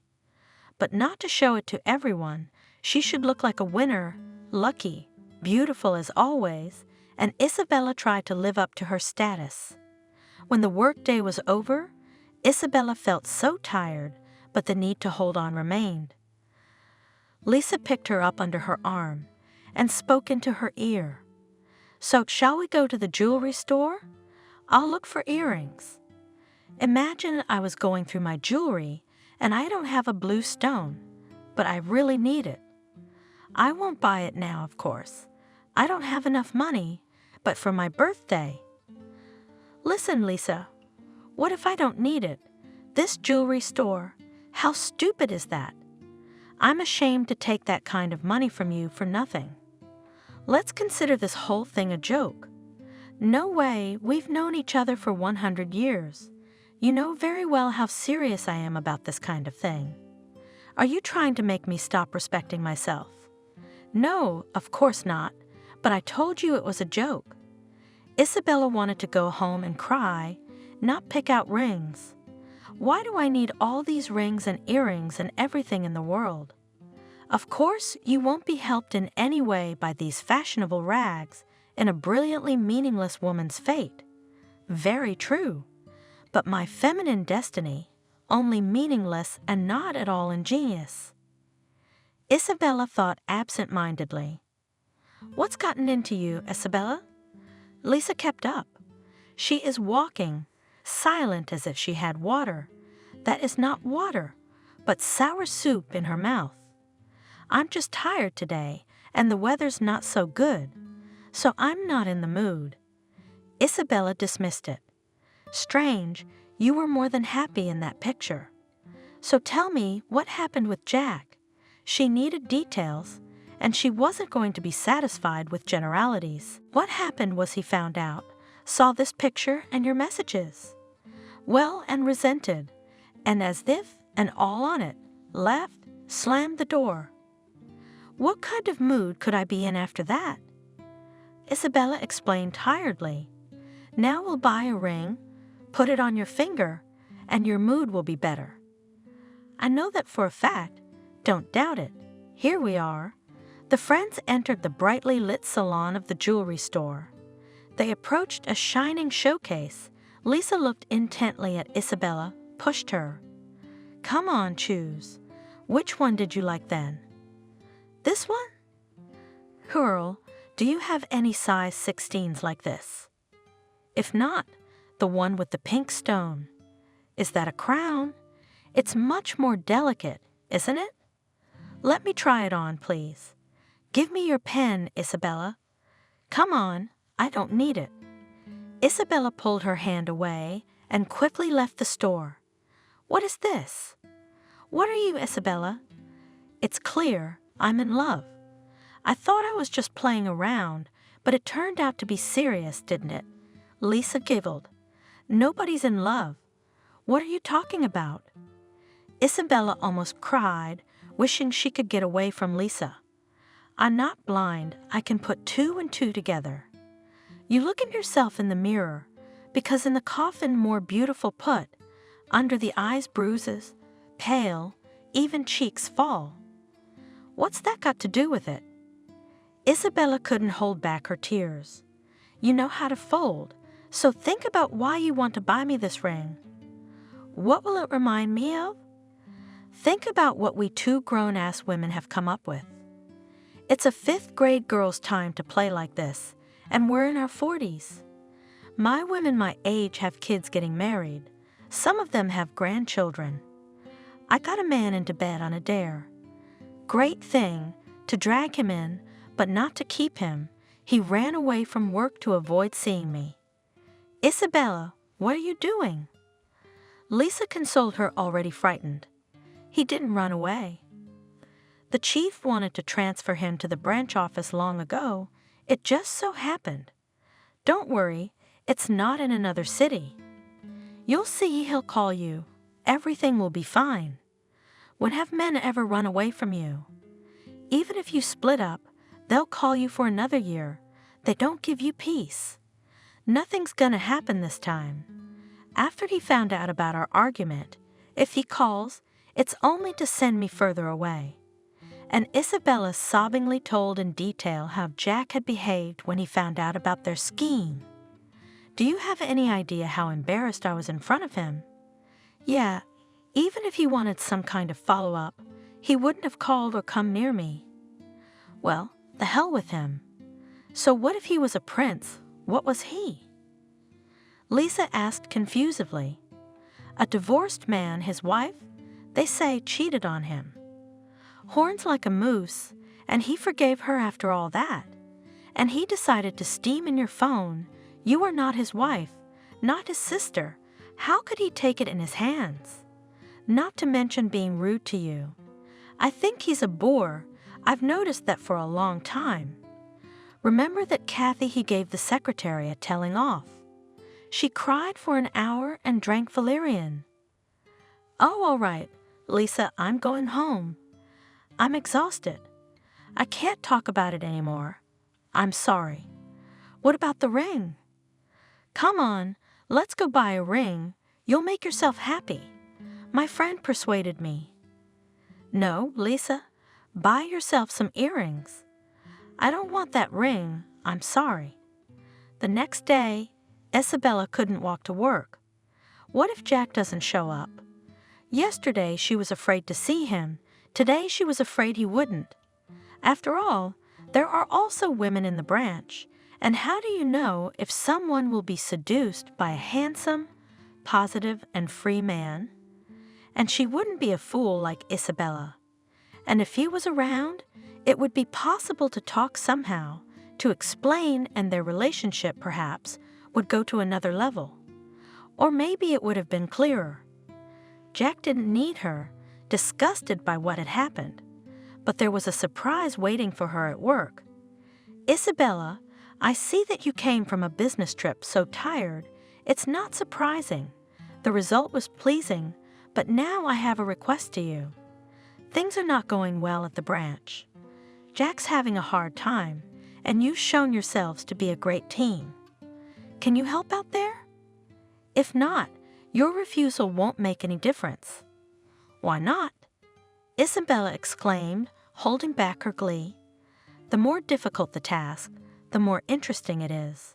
But not to show it to everyone. She should look like a winner, lucky, beautiful as always, and Isabella tried to live up to her status. When the workday was over, Isabella felt so tired, but the need to hold on remained. Lisa picked her up under her arm and spoke into her ear. So, shall we go to the jewelry store? I'll look for earrings. Imagine I was going through my jewelry and I don't have a blue stone, but I really need it. I won't buy it now, of course. I don't have enough money, but for my birthday. Listen, Lisa, what if I don't need it? This jewelry store, how stupid is that? I'm ashamed to take that kind of money from you for nothing. Let's consider this whole thing a joke. No way, we've known each other for 100 years. You know very well how serious I am about this kind of thing. Are you trying to make me stop respecting myself? No, of course not, but I told you it was a joke. Isabella wanted to go home and cry, not pick out rings. Why do I need all these rings and earrings and everything in the world? Of course, you won't be helped in any way by these fashionable rags in a brilliantly meaningless woman's fate. Very true. But my feminine destiny, only meaningless and not at all ingenious. Isabella thought absent-mindedly. What's gotten into you, Isabella? Lisa kept up. She is walking, silent as if she had water. That is not water, but sour soup in her mouth. I'm just tired today, and the weather's not so good, so I'm not in the mood. Isabella dismissed it. Strange, you were more than happy in that picture. So tell me, what happened with Jack? She needed details, and she wasn't going to be satisfied with generalities. What happened was he found out, saw this picture and your messages. Well, and resented, and as if and all on it, left, slammed the door. What kind of mood could I be in after that? Isabella explained tiredly. Now we'll buy a ring, put it on your finger, and your mood will be better. I know that for a fact. Don't doubt it. Here we are. The friends entered the brightly lit salon of the jewelry store. They approached a shining showcase. Lisa looked intently at Isabella, pushed her. Come on, choose. Which one did you like then? This one? Girl, do you have any size 16s like this? If not, the one with the pink stone. Is that a crown? It's much more delicate, isn't it? Let me try it on, please. Give me your pen, Isabella. Come on, I don't need it. Isabella pulled her hand away and quickly left the store. What is this? What are you, Isabella? It's clear I'm in love. I thought I was just playing around, but it turned out to be serious, didn't it? Lisa giggled. Nobody's in love. What are you talking about? Isabella almost cried, wishing she could get away from Lisa. I'm not blind. I can put 2 and 2 together. You look at yourself in the mirror, because in the coffin more beautiful put, under the eyes bruises, pale, even cheeks fall. What's that got to do with it? Isabella couldn't hold back her tears. You know how to fold, so think about why you want to buy me this ring. What will it remind me of? Think about what we 2 grown-ass women have come up with. It's a 5th grade girl's time to play like this, and we're in our 40s. My women my age have kids getting married. Some of them have grandchildren. I got a man into bed on a dare. Great thing, to drag him in, but not to keep him. He ran away from work to avoid seeing me. Isabella, what are you doing? Lisa consoled her, already frightened. He didn't run away. The chief wanted to transfer him to the branch office long ago. It just so happened. Don't worry, it's not in another city. You'll see he'll call you. Everything will be fine. When have men ever run away from you? Even if you split up, they'll call you for another year. They don't give you peace. Nothing's gonna happen this time. After he found out about our argument, if he calls, it's only to send me further away. And Isabella sobbingly told in detail how Jack had behaved when he found out about their scheme. Do you have any idea how embarrassed I was in front of him? Yeah, even if he wanted some kind of follow-up, he wouldn't have called or come near me. Well, the hell with him. So what if he was a prince? What was he? Lisa asked confusedly. A divorced man, his wife, they say, cheated on him. Horns like a moose, and he forgave her after all that. And he decided to steam in your phone. You are not his wife, not his sister. How could he take it in his hands? Not to mention being rude to you. I think he's a bore. I've noticed that for a long time. Remember that Kathy he gave the secretary a telling off. She cried for an hour and drank valerian. Oh, all right, Lisa, I'm going home. I'm exhausted. I can't talk about it anymore. I'm sorry. What about the ring? Come on, let's go buy a ring. You'll make yourself happy. My friend persuaded me. No, Lisa, buy yourself some earrings. I don't want that ring. I'm sorry. The next day, Isabella couldn't walk to work. What if Jack doesn't show up? Yesterday she was afraid to see him. Today she was afraid he wouldn't. After all, there are also women in the branch, and how do you know if someone will be seduced by a handsome, positive, and free man? And she wouldn't be a fool like Isabella. And if he was around, it would be possible to talk somehow, to explain, and their relationship, perhaps, would go to another level. Or maybe it would have been clearer. Jack didn't need her, disgusted by what had happened, but there was a surprise waiting for her at work. Isabella, I see that you came from a business trip so tired. It's not surprising. The result was pleasing, but now I have a request to you. Things are not going well at the branch. Jack's having a hard time, and you've shown yourselves to be a great team. Can you help out there? If not, your refusal won't make any difference. Why not? Isabella exclaimed, holding back her glee. The more difficult the task, the more interesting it is.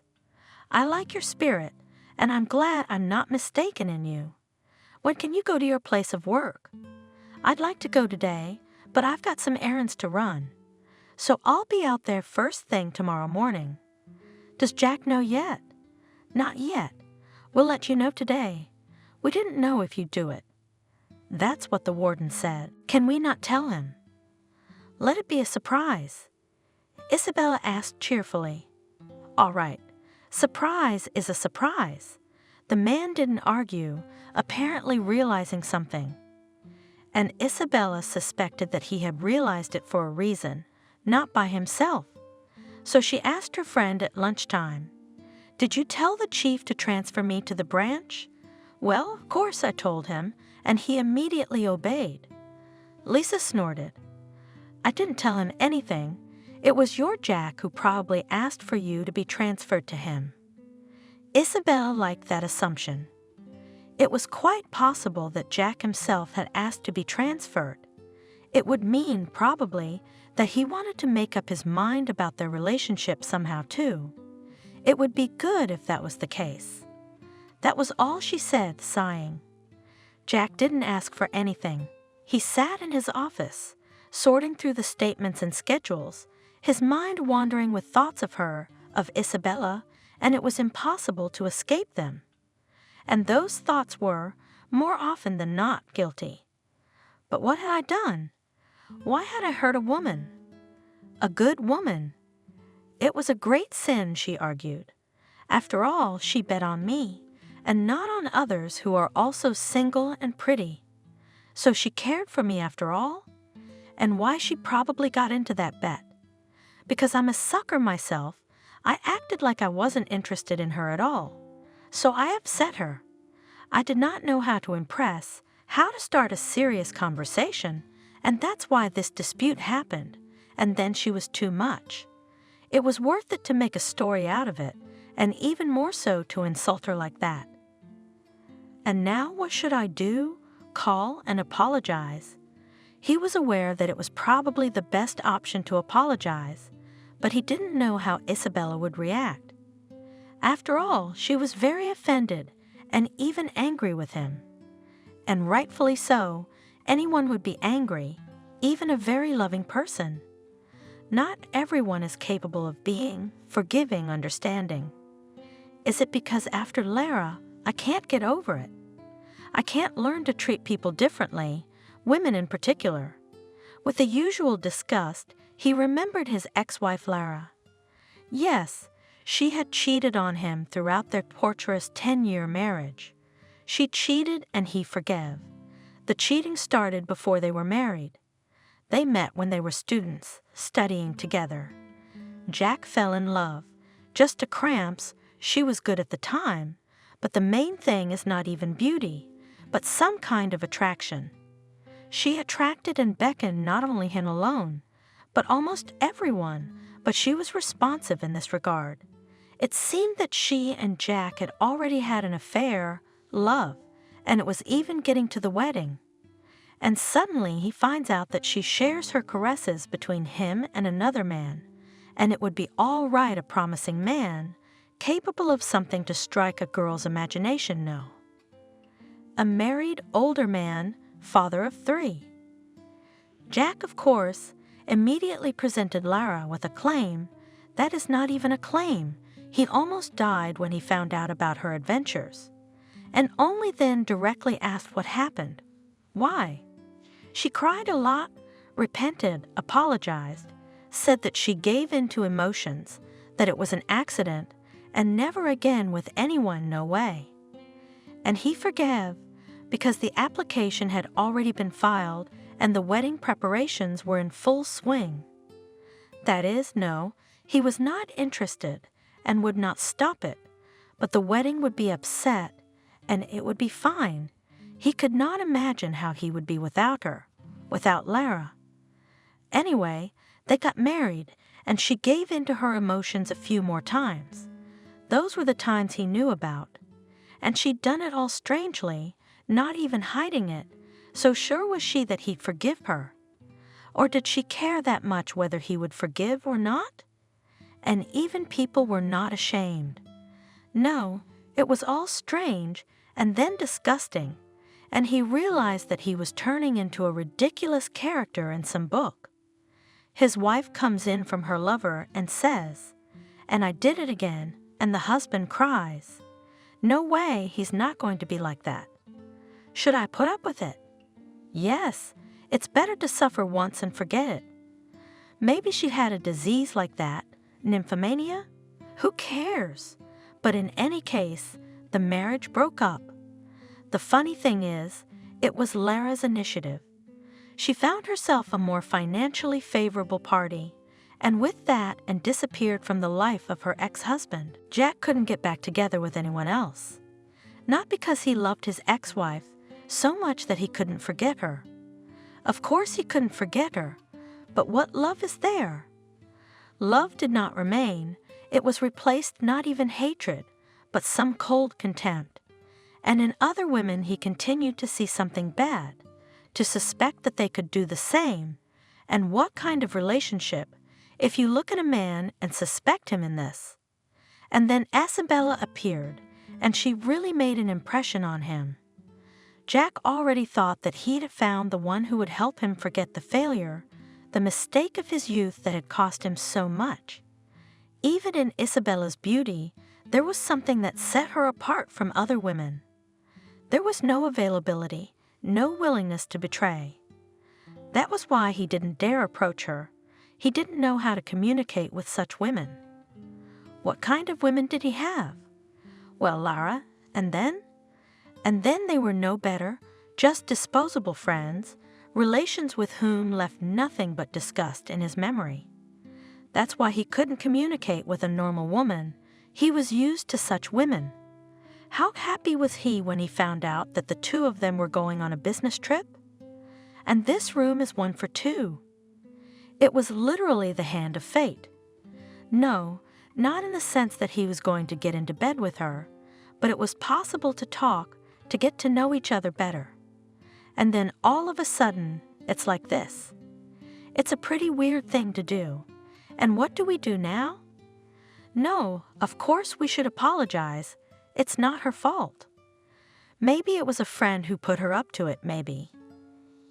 I like your spirit, and I'm glad I'm not mistaken in you. When can you go to your place of work? I'd like to go today, but I've got some errands to run. So I'll be out there first thing tomorrow morning. Does Jack know yet? Not yet. We'll let you know today. We didn't know if you'd do it. That's what the warden said. Can we not tell him? Let it be a surprise. Isabella asked cheerfully. All right, surprise is a surprise. The man didn't argue, apparently realizing something. And Isabella suspected that he had realized it for a reason, not by himself. So she asked her friend at lunchtime, Did you tell the chief to transfer me to the branch? Well, of course I told him, and he immediately obeyed. Lisa snorted. I didn't tell him anything. It was your Jack who probably asked for you to be transferred to him. Isabella liked that assumption. It was quite possible that Jack himself had asked to be transferred. It would mean, probably, that he wanted to make up his mind about their relationship somehow, too. It would be good if that was the case. That was all she said, sighing. Jack didn't ask for anything. He sat in his office, sorting through the statements and schedules, his mind wandering with thoughts of her, of Isabella, and it was impossible to escape them. And those thoughts were, more often than not, guilty. But what had I done? Why had I hurt a woman? A good woman. It was a great sin, she argued. After all, she bet on me, and not on others who are also single and pretty. So she cared for me after all? and why she probably got into that bet. Because I'm a sucker myself, I acted like I wasn't interested in her at all. So I upset her. I did not know how to impress, how to start a serious conversation, and that's why this dispute happened, and then she was too much. It was worth it to make a story out of it, and even more so to insult her like that. And now what should I do? Call and apologize? He was aware that it was probably the best option to apologize, but he didn't know how Isabella would react. After all, she was very offended and even angry with him. And rightfully so, anyone would be angry, even a very loving person. Not everyone is capable of being forgiving, understanding. Is it because after Lara, I can't get over it? I can't learn to treat people differently, women in particular. With the usual disgust, he remembered his ex-wife Lara. Yes, she had cheated on him throughout their torturous 10-year marriage. She cheated and he forgave. The cheating started before they were married. They met when they were students, studying together. Jack fell in love. Just to cramps, she was good at the time, but the main thing is not even beauty, but some kind of attraction. She attracted and beckoned not only him alone, but almost everyone, but she was responsive in this regard. It seemed that she and Jack had already had an affair, love, and it was even getting to the wedding. And suddenly he finds out that she shares her caresses between him and another man, and it would be all right, a promising man, capable of something to strike a girl's imagination, no. A married, older man, father of 3. Jack, of course, immediately presented Lara with a claim. That is not even a claim. He almost died when he found out about her adventures, and only then directly asked what happened. Why? She cried a lot, repented, apologized, said that she gave in to emotions, that it was an accident, and never again with anyone, no way. And he forgave, because the application had already been filed and the wedding preparations were in full swing. That is, no, he was not interested and would not stop it, but the wedding would be upset, and it would be fine. He could not imagine how he would be without her, without Lara. Anyway, they got married, and she gave in to her emotions a few more times. Those were the times he knew about. And she'd done it all strangely, not even hiding it, so sure was she that he'd forgive her. Or did she care that much whether he would forgive or not? And even people were not ashamed. No, it was all strange and then disgusting, and he realized that he was turning into a ridiculous character in some book. His wife comes in from her lover and says, "And I did it again," and the husband cries. No way, he's not going to be like that. Should I put up with it? Yes, it's better to suffer once and forget it. Maybe she had a disease like that, nymphomania? Who cares? But in any case, the marriage broke up. The funny thing is, it was Lara's initiative. She found herself a more financially favorable party, and with that and disappeared from the life of her ex-husband. Jack couldn't get back together with anyone else. Not because he loved his ex-wife so much that he couldn't forget her. Of course he couldn't forget her, but what love is there? Love did not remain. It was replaced not even hatred, but some cold contempt. And in other women he continued to see something bad, to suspect that they could do the same. And what kind of relationship if you look at a man and suspect him in this? And then Isabella appeared, and she really made an impression on him. Jack already thought that he'd found the one who would help him forget the failure, the mistake of his youth that had cost him so much. Even in Isabella's beauty, there was something that set her apart from other women. There was no availability, no willingness to betray. That was why he didn't dare approach her. He didn't know how to communicate with such women. What kind of women did he have? Well, Lara, and then? And then they were no better, just disposable friends, relations with whom left nothing but disgust in his memory. That's why he couldn't communicate with a normal woman. He was used to such women. How happy was he when he found out that the two of them were going on a business trip? And this room is one for two. It was literally the hand of fate. No, not in the sense that he was going to get into bed with her, but it was possible to talk, to get to know each other better. And then all of a sudden, it's like this. It's a pretty weird thing to do. And what do we do now? No, of course we should apologize. It's not her fault. Maybe it was a friend who put her up to it, maybe.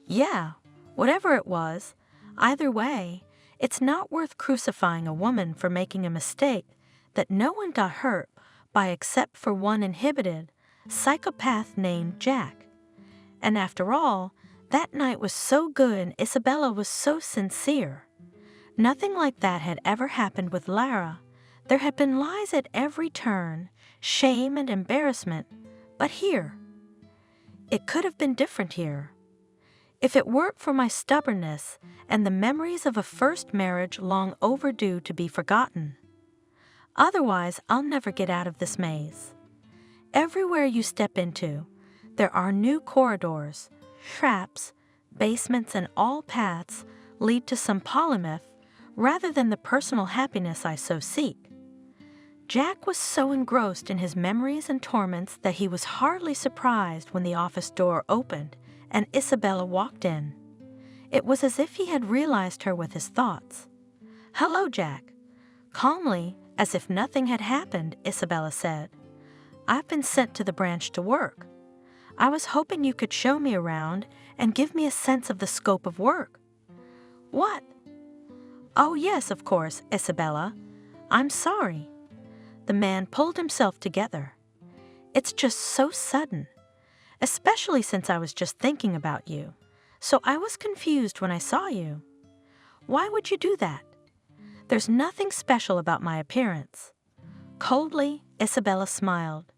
Yeah, whatever it was, either way, it's not worth crucifying a woman for making a mistake that no one got hurt by except for one inhibited psychopath named Jack. And after all, that night was so good and Isabella was so sincere. Nothing like that had ever happened with Lara. There had been lies at every turn, shame and embarrassment, but here, it could have been different here. If it weren't for my stubbornness and the memories of a first marriage long overdue to be forgotten. Otherwise, I'll never get out of this maze. Everywhere you step into, there are new corridors, traps, basements, and all paths lead to some polymyth rather than the personal happiness I so seek. Jack was so engrossed in his memories and torments that he was hardly surprised when the office door opened and Isabella walked in. It was as if he had realized her with his thoughts. "Hello, Jack." Calmly, as if nothing had happened, Isabella said. "I've been sent to the branch to work. I was hoping you could show me around and give me a sense of the scope of work." "What?" "Oh, yes, of course, Isabella. I'm sorry." The man pulled himself together. "It's just so sudden, especially since I was just thinking about you. So I was confused when I saw you." "Why would you do that?" "There's nothing special about my appearance." Coldly, Isabella smiled.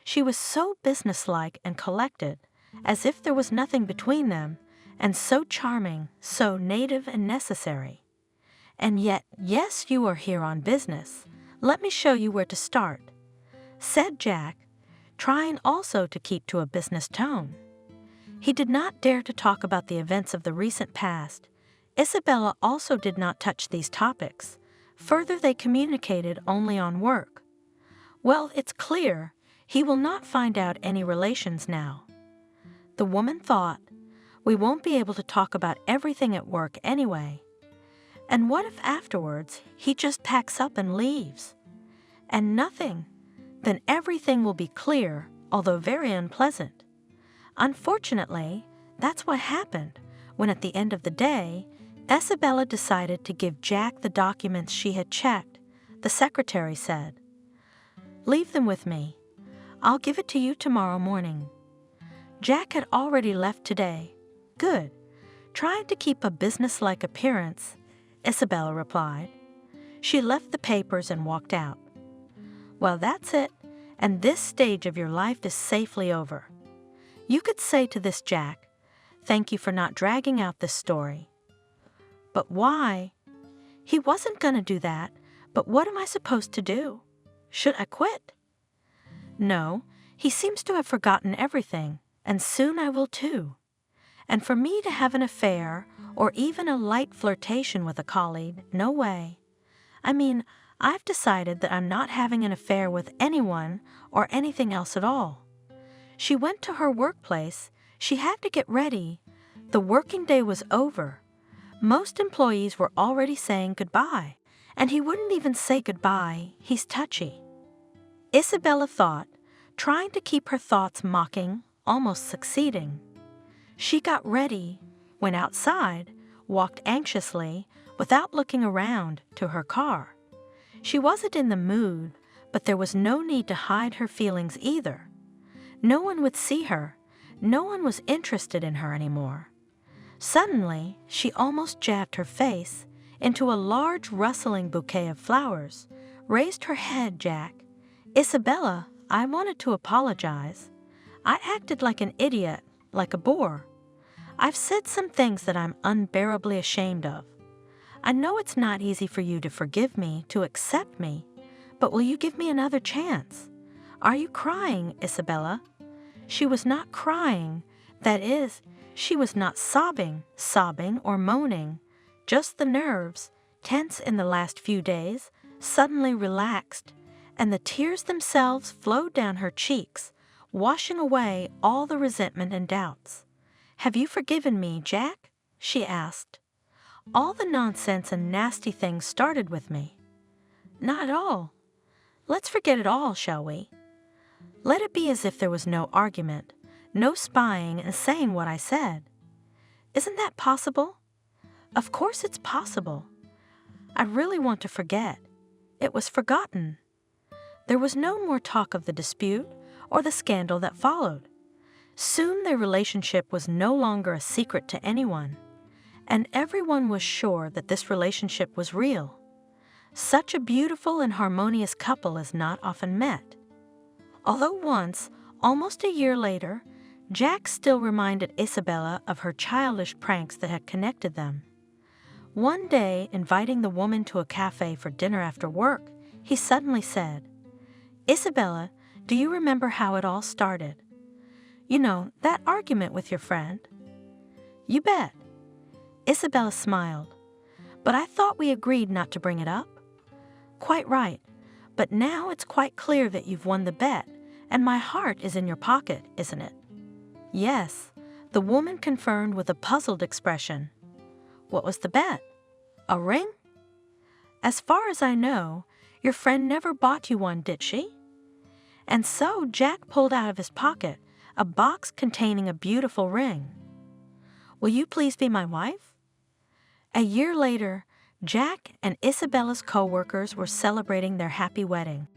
She was so businesslike and collected, as if there was nothing between them, and so charming, so native and necessary. "And yet, yes, you are here on business. Let me show you where to start," said Jack, trying also to keep to a business tone. He did not dare to talk about the events of the recent past. Isabella also did not touch these topics. Further, they communicated only on work. Well, it's clear he will not find out any relations now. The woman thought, we won't be able to talk about everything at work anyway. And what if afterwards he just packs up and leaves? And nothing? Then everything will be clear, although very unpleasant. Unfortunately, that's what happened when at the end of the day, Isabella decided to give Jack the documents she had checked. The secretary said, "Leave them with me. I'll give it to you tomorrow morning." Jack had already left today. "Good. Trying to keep a businesslike appearance," Isabella replied. She left the papers and walked out. "Well, that's it, and this stage of your life is safely over. You could say to this Jack, 'Thank you for not dragging out this story.'" "But why?" "He wasn't going to do that, but what am I supposed to do? Should I quit?" "No, he seems to have forgotten everything, and soon I will too. And for me to have an affair, or even a light flirtation with a colleague, no way. I mean, I've decided that I'm not having an affair with anyone or anything else at all." She went to her workplace. She had to get ready. The working day was over. Most employees were already saying goodbye, and he wouldn't even say goodbye. He's touchy. Isabella thought, trying to keep her thoughts mocking, almost succeeding. She got ready, went outside, walked anxiously, without looking around, to her car. She wasn't in the mood, but there was no need to hide her feelings either. No one would see her. No one was interested in her anymore. Suddenly, she almost jabbed her face into a large rustling bouquet of flowers, raised her head, Jack. "Isabella, I wanted to apologize. I acted like an idiot, like a bore. I've said some things that I'm unbearably ashamed of. I know it's not easy for you to forgive me, to accept me, but will you give me another chance? Are you crying, Isabella?" She was not crying. That is, she was not sobbing, or moaning. Just the nerves, tense in the last few days, suddenly relaxed, and the tears themselves flowed down her cheeks, washing away all the resentment and doubts. "Have you forgiven me, Jack?" she asked. "All the nonsense and nasty things started with me." "Not at all. Let's forget it all, shall we? Let it be as if there was no argument, no spying and saying what I said. Isn't that possible? Of course it's possible. I really want to forget. It was forgotten. There was no more talk of the dispute or the scandal that followed. Soon their relationship was no longer a secret to anyone, and everyone was sure that this relationship was real. Such a beautiful and harmonious couple is not often met. Although once, almost a year later, Jack still reminded Isabella of her childish pranks that had connected them. One day, inviting the woman to a cafe for dinner after work, he suddenly said, "Isabella, do you remember how it all started? You know, that argument with your friend?" "You bet." Isabella smiled. "But I thought we agreed not to bring it up." "Quite right. But now it's quite clear that you've won the bet, and my heart is in your pocket, isn't it?" "Yes," the woman confirmed with a puzzled expression. "What was the bet? A ring?" "As far as I know, your friend never bought you one, did she?" And so Jack pulled out of his pocket a box containing a beautiful ring. "Will you please be my wife?" A year later, Jack and Isabella's co-workers were celebrating their happy wedding.